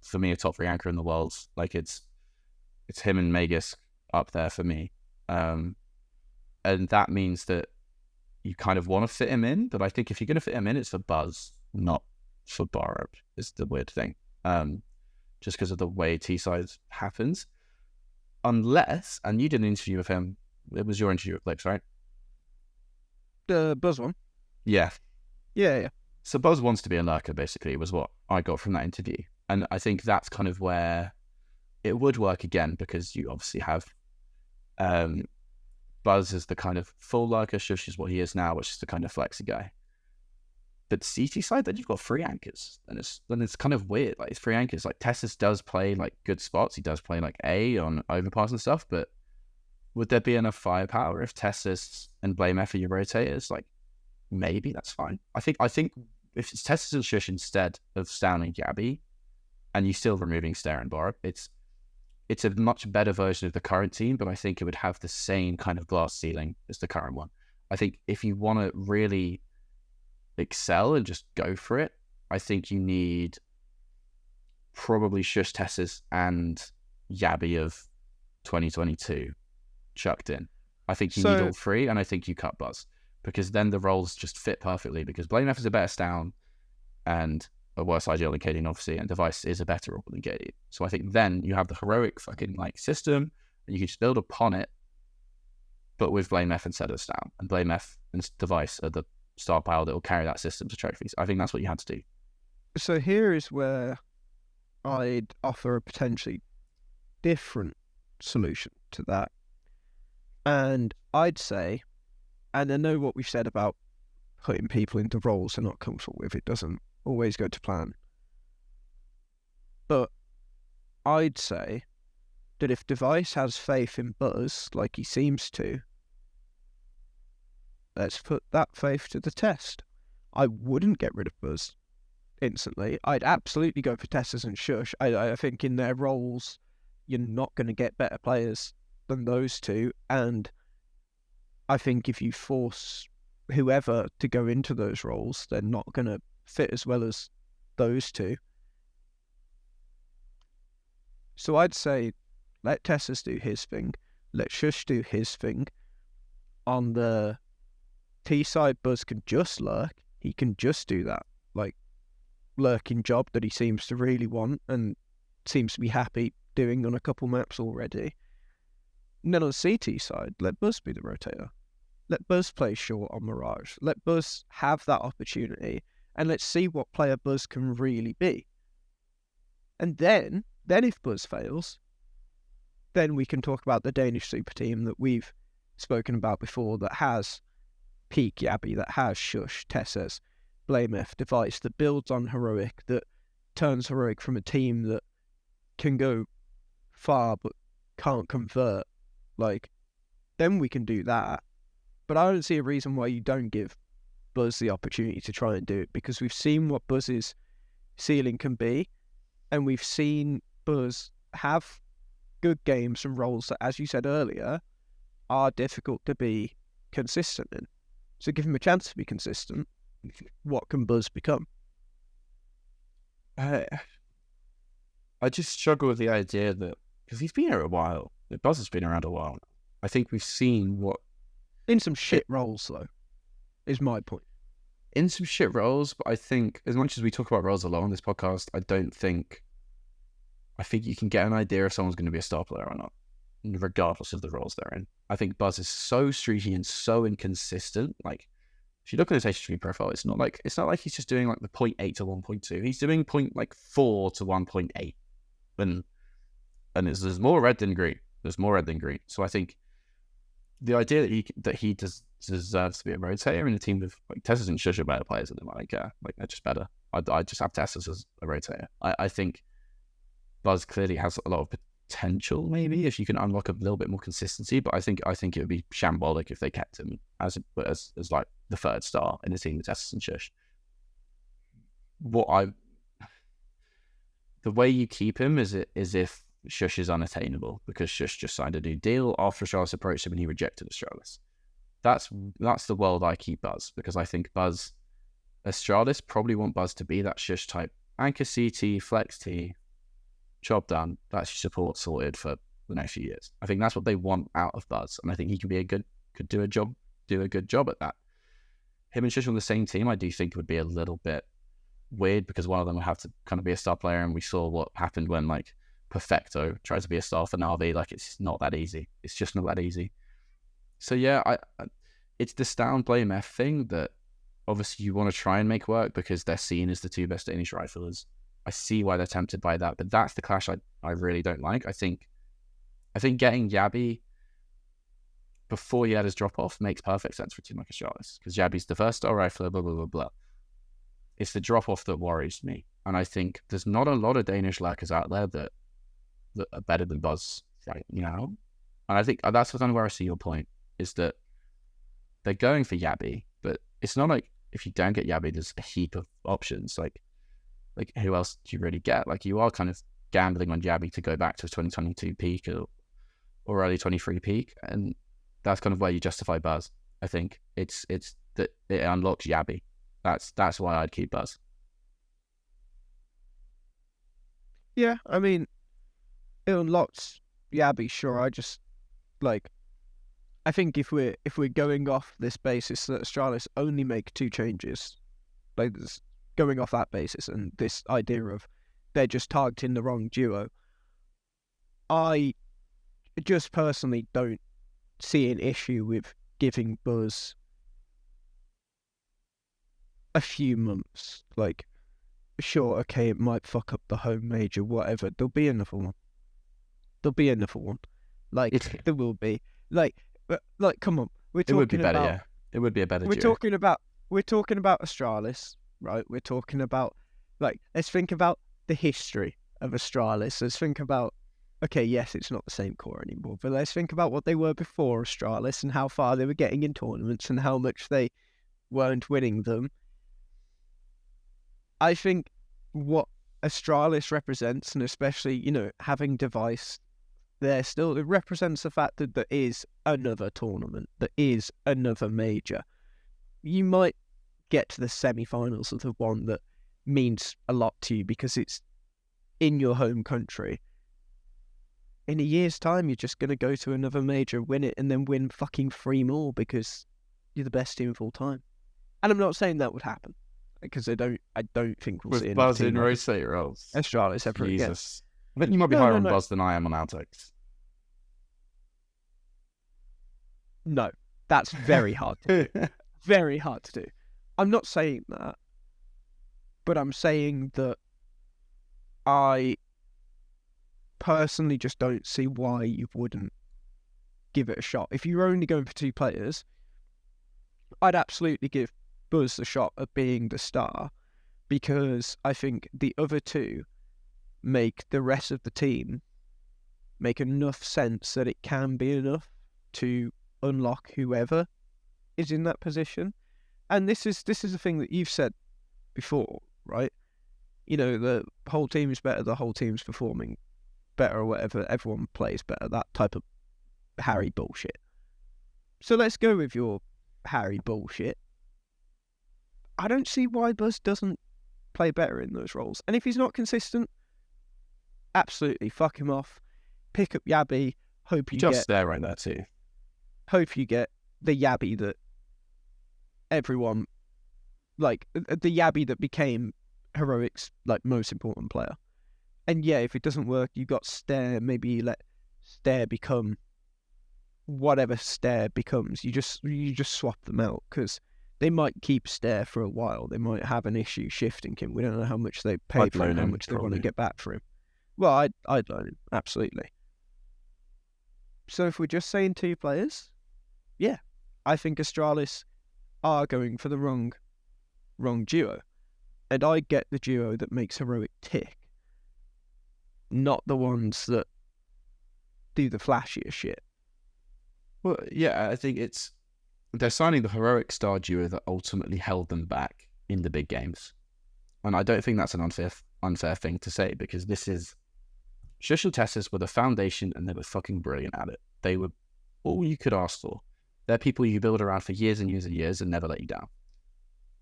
for me a top 3 anchor in the world. Like it's him and Magisk up there for me. And that means that you kind of want to fit him in, but I think if you're going to fit him in, it's for Buzz, not for Borup, is the weird thing. Just because of the way T-side happens. Unless, and you did an interview with him, it was your interview with Blix, right? The Buzz one? Yeah. Yeah. So Buzz wants to be a lurker, basically, was what I got from that interview. And I think that's kind of where it would work again, because you obviously have... Buzz is the kind of full lurker, Sjuush is what he is now, which is the kind of flexy guy. But CT side, then you've got 3 anchors. And it's kind of weird. Like, it's 3 anchors. Like, Teses does play, like, good spots. He does play, like, A on overpass and stuff. But would there be enough firepower if Teses and Blame F are your rotators? Like, maybe that's fine. I think if it's Teses and Sjuush instead of Stavn and Jabbi, and you're still removing Staehr and Borup, it's a much better version of the current team, but I think it would have the same kind of glass ceiling as the current one. I think if you want to really excel and just go for it, I think you need probably Sjuush, Teses and Jabbi of 2022 chucked in. I think you need all three, and I think you cut Buzz, because then the roles just fit perfectly, because blameF is a better Stavn and a worse ideal than Cadian, obviously, and Device is a better role than Cadian. So I think then you have the heroic fucking like system, and you can just build upon it, but with blameF instead of Stavn. And blameF and Device are the star power that will carry that system to trophies. I think that's what you had to do. So here is where I'd offer a potentially different solution to that. And I'd say, and I know what we've said about putting people into roles they're not comfortable with, it doesn't always go to plan. But I'd say that if Device has faith in Buzz, like he seems to, let's put that faith to the test. I wouldn't get rid of Buzz instantly. I'd absolutely go for Teses and Sjuush. I think in their roles, you're not going to get better players than those two, and I think if you force whoever to go into those roles, they're not going to fit as well as those two. So I'd say let Teses do his thing, let Sjuush do his thing. On the T side, Buzz can just lurk. He can just do that like lurking job that he seems to really want and seems to be happy doing on a couple maps already. And then on the CT side, let Buzz be the rotator. Let Buzz play short on Mirage. Let Buzz have that opportunity, and let's see what player Buzz can really be. And then if Buzz fails, then we can talk about the Danish super team that we've spoken about before, that has peak Jabbi, that has Sjuush, Teses, blameF, Device, that builds on heroic, that turns heroic from a team that can go far but can't convert. Like, then we can do that. But I don't see a reason why you don't give Buzz the opportunity to try and do it, because we've seen what Buzz's ceiling can be, and we've seen Buzz have good games and roles that, as you said earlier, are difficult to be consistent in. So give him a chance to be consistent. What can Buzz become? I just struggle with the idea that, because he's been here a while, Buzz has been around a while. I think we've seen what... In some shit roles, though, is my point. In some shit roles, but I think, as much as we talk about roles a lot on this podcast, I think you can get an idea if someone's going to be a star player or not, regardless of the roles they're in. I think Buzz is so streaky and so inconsistent. Like, if you look at his HSV profile, it's not like he's just doing like the 0.8 to 1.2. He's doing 4 to 1.8, and there's more red than green. There's more red than green. So I think the idea that he deserves to be a rotator in a team with like Teses and Sjuush are better players than him. Like they're just better. I just have Teses as a rotator. I think Buzz clearly has a lot of potential, maybe, if you can unlock a little bit more consistency. But I think it would be shambolic if they kept him as like the third star in the team with Teses and Sjuush. The way you keep him is if Sjuush is unattainable, because Sjuush just signed a new deal after Astralis approached him and he rejected Astralis. That's the world I keep Buzz, because I think Astralis probably want Buzz to be that Sjuush type anchor CT, flex T, job done, that's your support sorted for the next few years. I think that's what they want out of Buzz, and I think he could do a good job at that. Him and Sjuush on the same team, I do think would be a little bit weird, because one of them would have to kind of be a star player, and we saw what happened when like Perfecto tried to be a star for Na'Vi. Like, it's not that easy. It's just not that easy. So yeah, it's the Stavn blameF thing that obviously you want to try and make work, because they're seen as the two best Danish riflers. I see why they're tempted by that, but that's the clash I really don't like. I think getting Jabbi before he had his drop off makes perfect sense for a team like Astralis, because Jabbi's the first star rifler, blah blah blah blah. It's the drop off that worries me, and I think there's not a lot of Danish lurkers out there that are better than Buzz right now. And I think that's kind of where I see your point, is that they're going for Jabbi, but it's not like if you don't get Jabbi, there's a heap of options. Like who else do you really get? Like, you are kind of gambling on Jabbi to go back to a 2022 peak or early 23 peak, and that's kind of where you justify Buzz. I think it's that it unlocks Jabbi. That's why I'd keep Buzz. Yeah, I mean, it unlocks Jabbi, sure. I think if we're going off this basis that Astralis only make 2 changes, going off that basis and this idea of they're just targeting the wrong duo, I just personally don't see an issue with giving Buzz a few months. Sure, okay, it might fuck up the home major, whatever. There'll be another one. There will be. Come on. It would be better, yeah. It would be a better duo. We're talking about Astralis, right? We're talking about, let's think about the history of Astralis. Let's think about, okay, yes, it's not the same core anymore, but let's think about what they were before Astralis and how far they were getting in tournaments and how much they weren't winning them. I think what Astralis represents, and especially, having Device there still, it represents the fact that there is another tournament, there is another major. You might get to the semi-finals of the one that means a lot to you because it's in your home country. In a year's time, you're just going to go to another major, win it, and then win fucking 3 more because you're the best team of all time. And I'm not saying that would happen, because I don't think we'll see with Buzz in rotate roles. Astralis separate. Jesus. I think you might be higher on Buzz than I am on insitecs. No, that's very hard to do. Very hard to do. I'm not saying that, but I'm saying that I personally just don't see why you wouldn't give it a shot. If you're only going for 2 players, I'd absolutely give Buzz the shot at being the star, because I think the other 2 make the rest of the team make enough sense that it can be enough to unlock whoever is in that position. And this is the thing that you've said before, right? The whole team is better, the whole team's performing better, or whatever, everyone plays better, that type of Harry bullshit. So let's go with your Harry bullshit. I don't see why Buzz doesn't play better in those roles. And if he's not consistent, absolutely fuck him off. Pick up Jabbi. Hope you just there right there too. Hope you get the Jabbi that everyone, the Jabbi that became Heroic's most important player. And yeah, if it doesn't work, you got Staehr. Maybe you let Staehr become whatever Staehr becomes. You just swap them out, because they might keep Staehr for a while. They might have an issue shifting him. We don't know how much they pay for him, how much they want to get back for him. Well, I'd loan him, absolutely. So if we're just saying 2 players, yeah, I think Astralis are going for the wrong duo. And I get the duo that makes Heroic tick, not the ones that do the flashier shit. Well, yeah, I think they're signing the Heroic star duo that ultimately held them back in the big games. And I don't think that's an unfair thing to say, because this is... Sjuush and Teses were the foundation, and they were fucking brilliant at it. They were all you could ask for. They're people you build around for years and years and years and never let you down.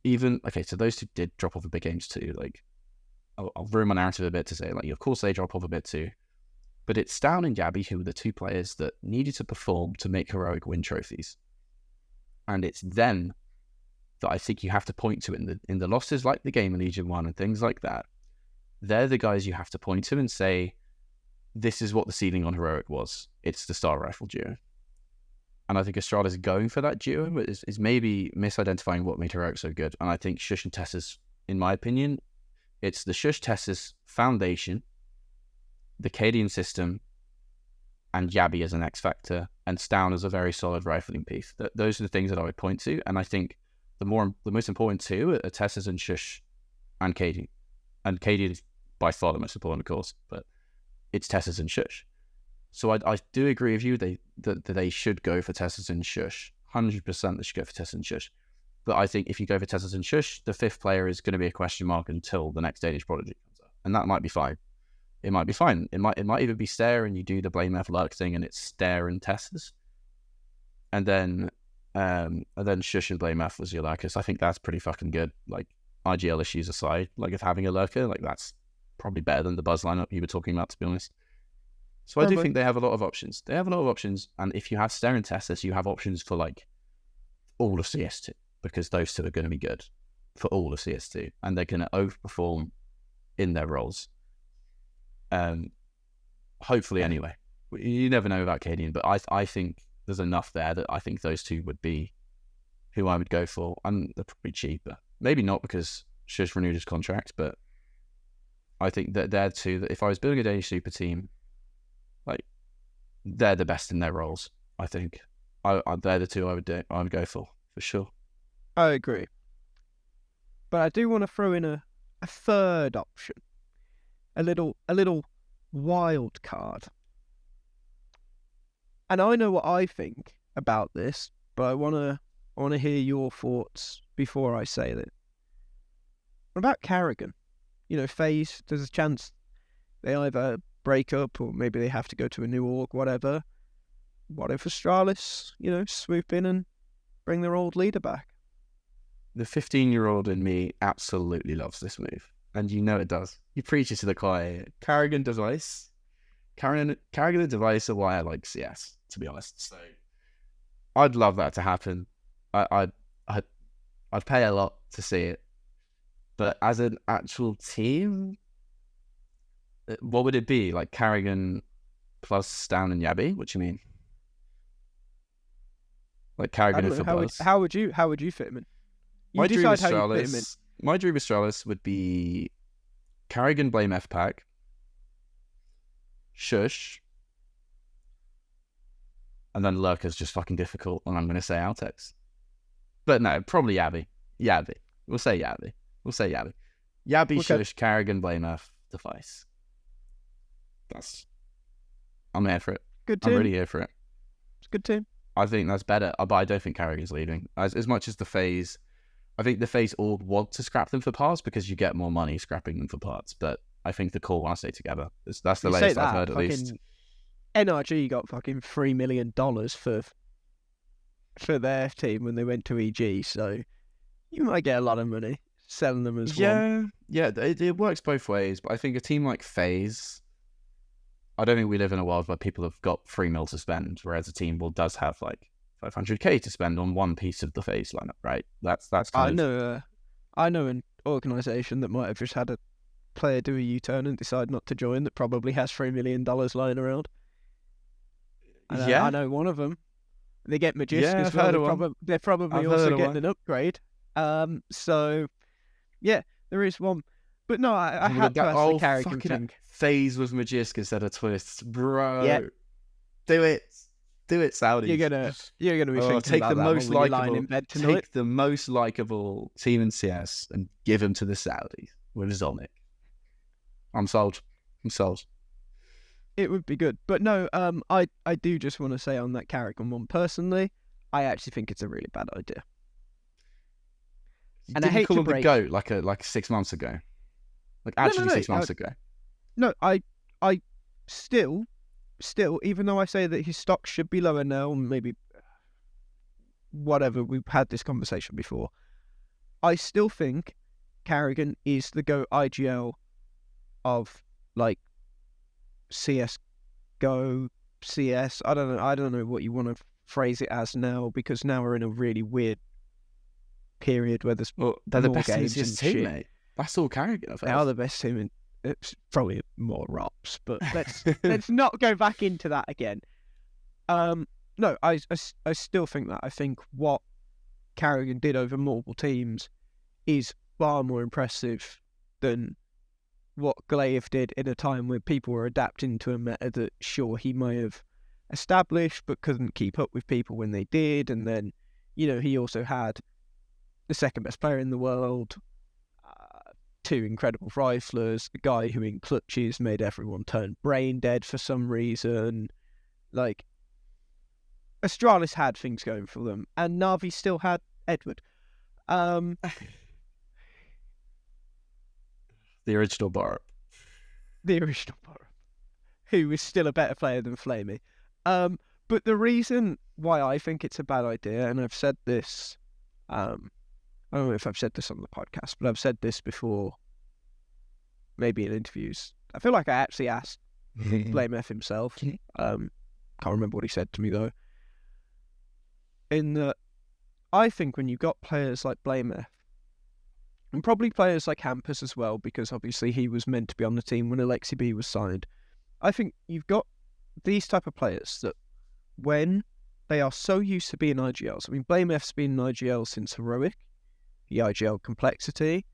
So those 2 did drop off the big games too. I'll ruin my narrative a bit to say, of course they drop off a bit too. But it's Staehr and Jabbi who were the 2 players that needed to perform to make Heroic win trophies. And it's them that I think you have to point to in the losses, like the game in Legion 1 and things like that. They're the guys you have to point to and say, this is what the ceiling on Heroic was. It's the Star Rifle duo. And I think Astralis is going for that duo, but is maybe misidentifying what made Heroic so good. And I think Sjuush and Teses, in my opinion, it's the Sjuush Teses foundation, the Cadian system, and Jabbi as an X factor, and Staehr as a very solid rifling piece. Those are the things that I would point to. And I think the most important 2 are Teses and Sjuush and Cadian. And Cadian is by far the most important, of course, but it's Teses and Sjuush. So I do agree with you that they should go for Teses and Sjuush. 100% they should go for Teses and Sjuush. But I think if you go for Teses and Sjuush, the 5th player is going to be a question mark until the next Danish Prodigy comes up. And that might be fine. It might be fine. It might even be Staehr, and you do the Blame F Lurk thing, and it's Staehr and Teses. And then Sjuush and Blame F was your lurkers. I think that's pretty fucking good. IGL issues aside, if having a lurker, that's probably better than the Buzz lineup you were talking about, to be honest. So I do think they have a lot of options. They have a lot of options, and if you have Staehr and Teses, you have options for like all of CS2, because those two are going to be good for all of CS2, and they're going to overperform in their roles. Hopefully, anyway. You never know about Cadian, but I think there's enough there that I think those two would be who I would go for, and they're probably cheaper. Maybe not because Sjuush renewed his contract, but I think that they're two that if I was building a Danish super team, like they're the best in their roles. I think they're the two I would go for sure. I agree, but I do want to throw in a third option, a little wild card. And I know what I think about this, but I want to hear your thoughts before I say that. What about Carrigan? You know, FaZe, there's a chance they either break up or maybe they have to go to a new org, whatever. What if Astralis, swoop in and bring their old leader back? The 15-year-old in me absolutely loves this move. And you know it does. You preach it to the choir. Carrigan device. Carrigan and device are why I like CS, to be honest. So I'd love that to happen. I'd pay a lot to see it. But as an actual team, what would it be? Like Carrigan plus Stavn and Jabbi? What do you mean? Like Carrigan and Buzz? How would you fit him in? My dream Astralis would be Carrigan blame FPAC, Sjuush, and then Lurker's just fucking difficult, and I'm going to say insitecs. But no, probably Jabbi. We'll say Jabbi. Jabbi, okay. Sjuush, Carrigan, blame F, device. I'm here for it. Good team. I'm really here for it. It's a good team. I think that's better, but I don't think Carrigan's leaving. As much as the FaZe, I think the FaZe all want to scrap them for parts because you get more money scrapping them for parts, but I think the core want to stay together. That's the latest I've heard, at least. NRG got fucking $3 million for their team when they went to EG, so you might get a lot of money selling them as one. Yeah, it works both ways, but I think a team like FaZe, I don't think we live in a world where people have got $3 million to spend, whereas a team does have like $500K to spend on one piece of the FaZe lineup, right? That's kind of... I know an organisation that might have just had a player do a U-turn and decide not to join that probably has $3 million lying around. I know one of them. They get Magisk as well. They're probably also getting an upgrade. So, yeah, there is one. But no, I had to ask the Carrigan thing. FaZe with Magisk instead of Twists. Bro. Yeah. Do it, Saudis. You're gonna be thinking take about the that most when you're lying in bed tonight. Take the most likable team in CS and give him to the Saudis with Zonic. I'm sold. It would be good. But no, I do just want to say on that Carrigan one, personally, I actually think it's a really bad idea. And I hate call him the GOAT like 6 months ago. Like actually 6 months ago. No, I still, even though I say that his stock should be lower now, maybe whatever, we've had this conversation before, I still think Carrigan is the GOAT IGL of like CS:GO, CS. I don't know what you want to phrase it as now, because now we're in a really weird period where there's they're the more best games team in and CS2, shit. mate. That's all Carrigan. They are the best team in. It's probably more ROPS, but let's not go back into that again. No, I still think that. I think what Carrigan did over multiple teams is far more impressive than what Glaive did in a time where people were adapting to a meta that, sure, he may have established but couldn't keep up with people when they did. And then, he also had the second best player in the world, 2 incredible riflers, a guy who in clutches made everyone turn brain dead for some reason. Like, Astralis had things going for them, and Na'Vi still had Edward. The original Borup. Who was still a better player than Flamey. But the reason why I think it's a bad idea, and I've said this, I don't know if I've said this on the podcast, but I've said this before maybe in interviews. I feel like I actually asked Blame F himself. Can't remember what he said to me though. In that, I think when you got players like Blame F, and probably players like Hampus as well, because obviously he was meant to be on the team when Alexi B was signed. I think you've got these type of players that when they are so used to being IGLs. I mean, Blame F's been an IGL since Heroic, the IGL Complexity.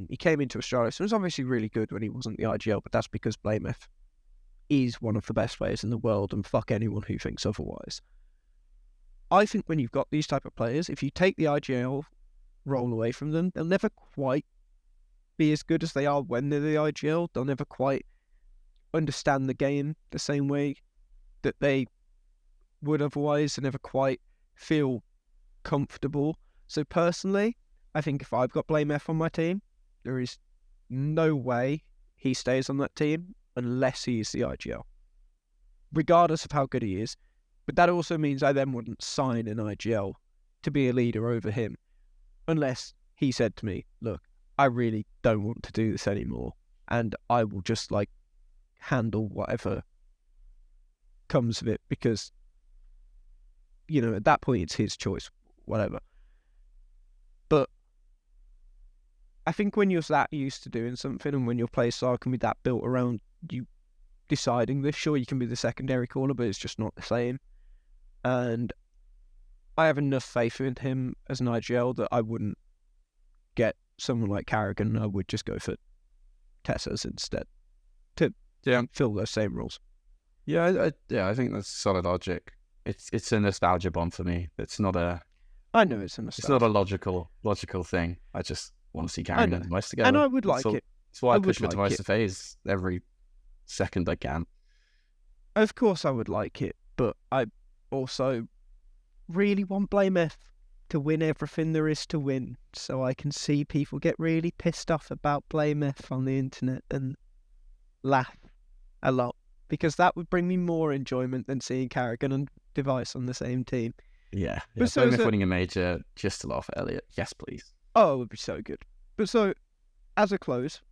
He came into Astralis and was obviously really good when he wasn't the IGL, but that's because Blame F is one of the best players in the world, and fuck anyone who thinks otherwise. I think when you've got these type of players, if you take the IGL role away from them, they'll never quite be as good as they are when they're the IGL. They'll never quite understand the game the same way that they would otherwise, and never quite feel comfortable. So personally, I think if I've got Blame F on my team, there is no way he stays on that team unless he is the IGL, regardless of how good he is. But that also means I then wouldn't sign an IGL to be a leader over him, unless he said to me, look, I really don't want to do this anymore, and I will just handle whatever comes of it, because, at that point it's his choice, whatever. But I think when you're that used to doing something, and when your play style can be that built around you deciding this, sure, you can be the secondary caller, but it's just not the same. And I have enough faith in him as an IGL that I wouldn't get someone like Carrigan. I would just go for Teses instead to fill those same roles. Yeah, I think that's solid logic. It's a nostalgia bomb for me. It's not a. I know it's a nostalgia. It's not a logical thing. I just want to see Carrigan and Device together. And I would like it. That's why I push for Device to phase every second I can. Of course I would like it, but I also really want Blame F to win everything there is to win, so I can see people get really pissed off about Blame F on the internet and laugh a lot, because that would bring me more enjoyment than seeing Carrigan and Device on the same team. Yeah. Blame F winning a major just to laugh at Elliot. Yes, please. Oh, it would be so good. But so, as a close,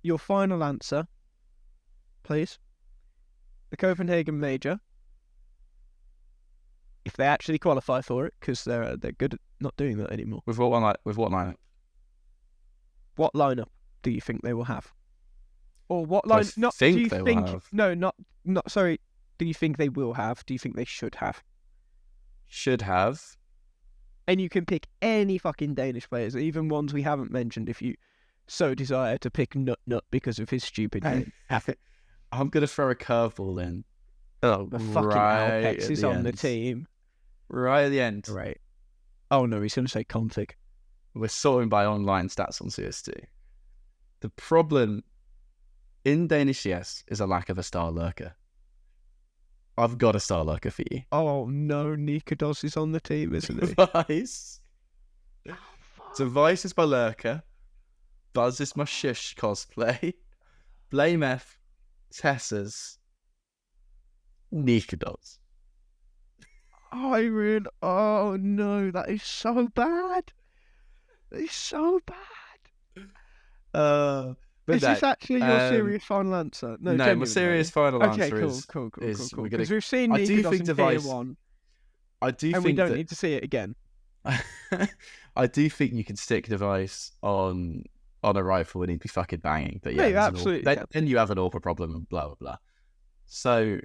your final answer, please. The Copenhagen Major, if they actually qualify for it, because they're good at not doing that anymore. With what lineup? What lineup do you think they will have? Or what line? Will have. No, not. Sorry. Do you think they will have? Do you think they should have? Should have. And you can pick any fucking Danish players, even ones we haven't mentioned, if you so desire to pick Nut because of his stupid name. I'm gonna throw a curveball in. Oh, the fucking Alpex is on the team. Right at the end. Right. Oh no, he's gonna say config. We're sorting by online stats on CST. The problem in Danish CS is a lack of a star lurker. I've got a star lurker for you. Oh no, Nikodos is on the team, isn't he? Device. Device is my lurker. Buzz is my Sjuush cosplay. Blame F, Teses, Nikodos. Oh no, that is so bad. That is so bad. But is this actually your serious final answer? No, my serious final answer is... Cool. Because we've seen Nikodos in Tier 1. I do think we don't need to see it again. I do think you can stick Device on a rifle and he'd be fucking banging. But yeah, absolutely. Then you have an AWPer problem and blah, blah, blah. So,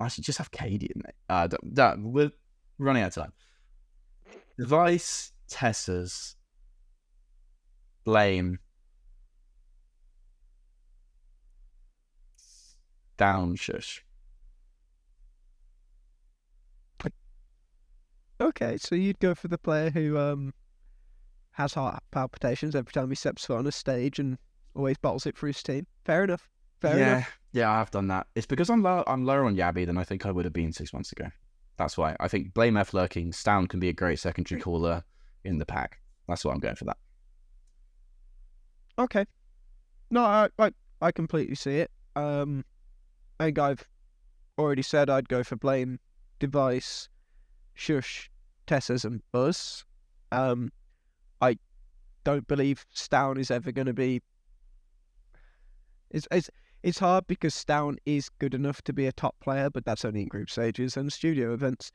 I should just have Katie in there. We're running out of time. Device, Teses, Blame, down Sjuush. Okay, so you'd go for the player who has heart palpitations every time he steps foot on a stage and always bottles it for his team. Fair enough. Fair enough. Yeah, I have done that. It's because I'm lower on Jabbi than I think I would have been 6 months ago. That's why. I think Blame F lurking, Stavn can be a great secondary caller in the pack. That's why I'm going for that. Okay. No, I completely see it. I think I've already said I'd go for Blame, Device, Sjuush, Teses and Buzz. I don't believe Stavn is ever going to be. It's hard because Stavn is good enough to be a top player, but that's only in group stages and studio events.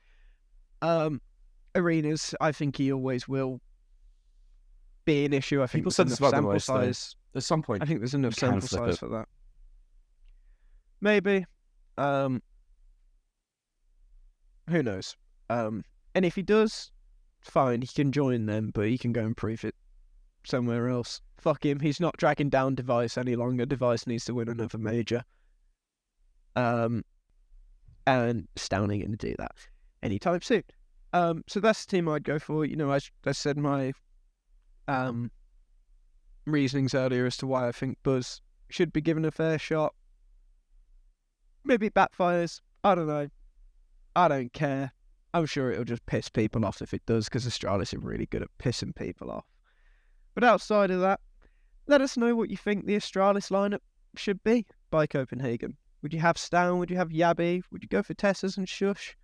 Arenas, I think he always will be an issue. I think People said this about sample Device, though. size. At some point, I think there's enough you can sample flip size it. for that. Maybe. Who knows? And if he does, fine, he can join them, but he can go and prove it somewhere else. Fuck him, he's not dragging down Device any longer. Device needs to win another major. And Stavn ain't going to do that anytime soon. So that's the team I'd go for. You know, I said my reasonings earlier as to why I think Buzz should be given a fair shot. Maybe it backfires. I don't know. I don't care. I'm sure it'll just piss people off if it does, because Astralis are really good at pissing people off. But outside of that, let us know what you think the Astralis lineup should be by Copenhagen. Would you have Stavn? Would you have Jabbi? Would you go for Teses and Sjuush?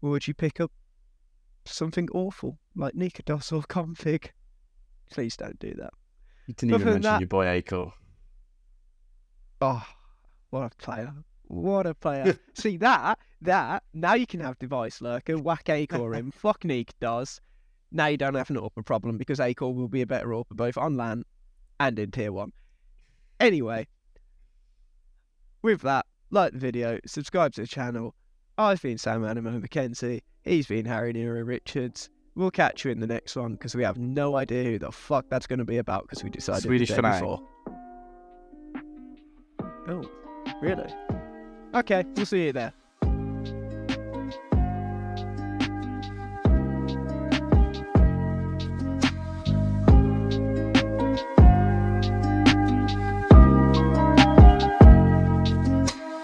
Or would you pick up something awful like Nikados or Config? Please don't do that. You didn't even mention your boy Akor. Oh, what a player. What a player. See, that, now you can have Device Lurker, whack Akor in, fuck Nikados. Now you don't have an AWPer problem, because Akor will be a better AWPer both on LAN and in Tier 1. Anyway, with that, like the video, subscribe to the channel. I've been Sam Animo Mackenzie. He's been Harry Nero Richards. We'll catch you in the next one, because we have no idea who the fuck that's going to be about, because we decided Swedish the day Fnatic. before. Oh, really? Okay, we'll see you there.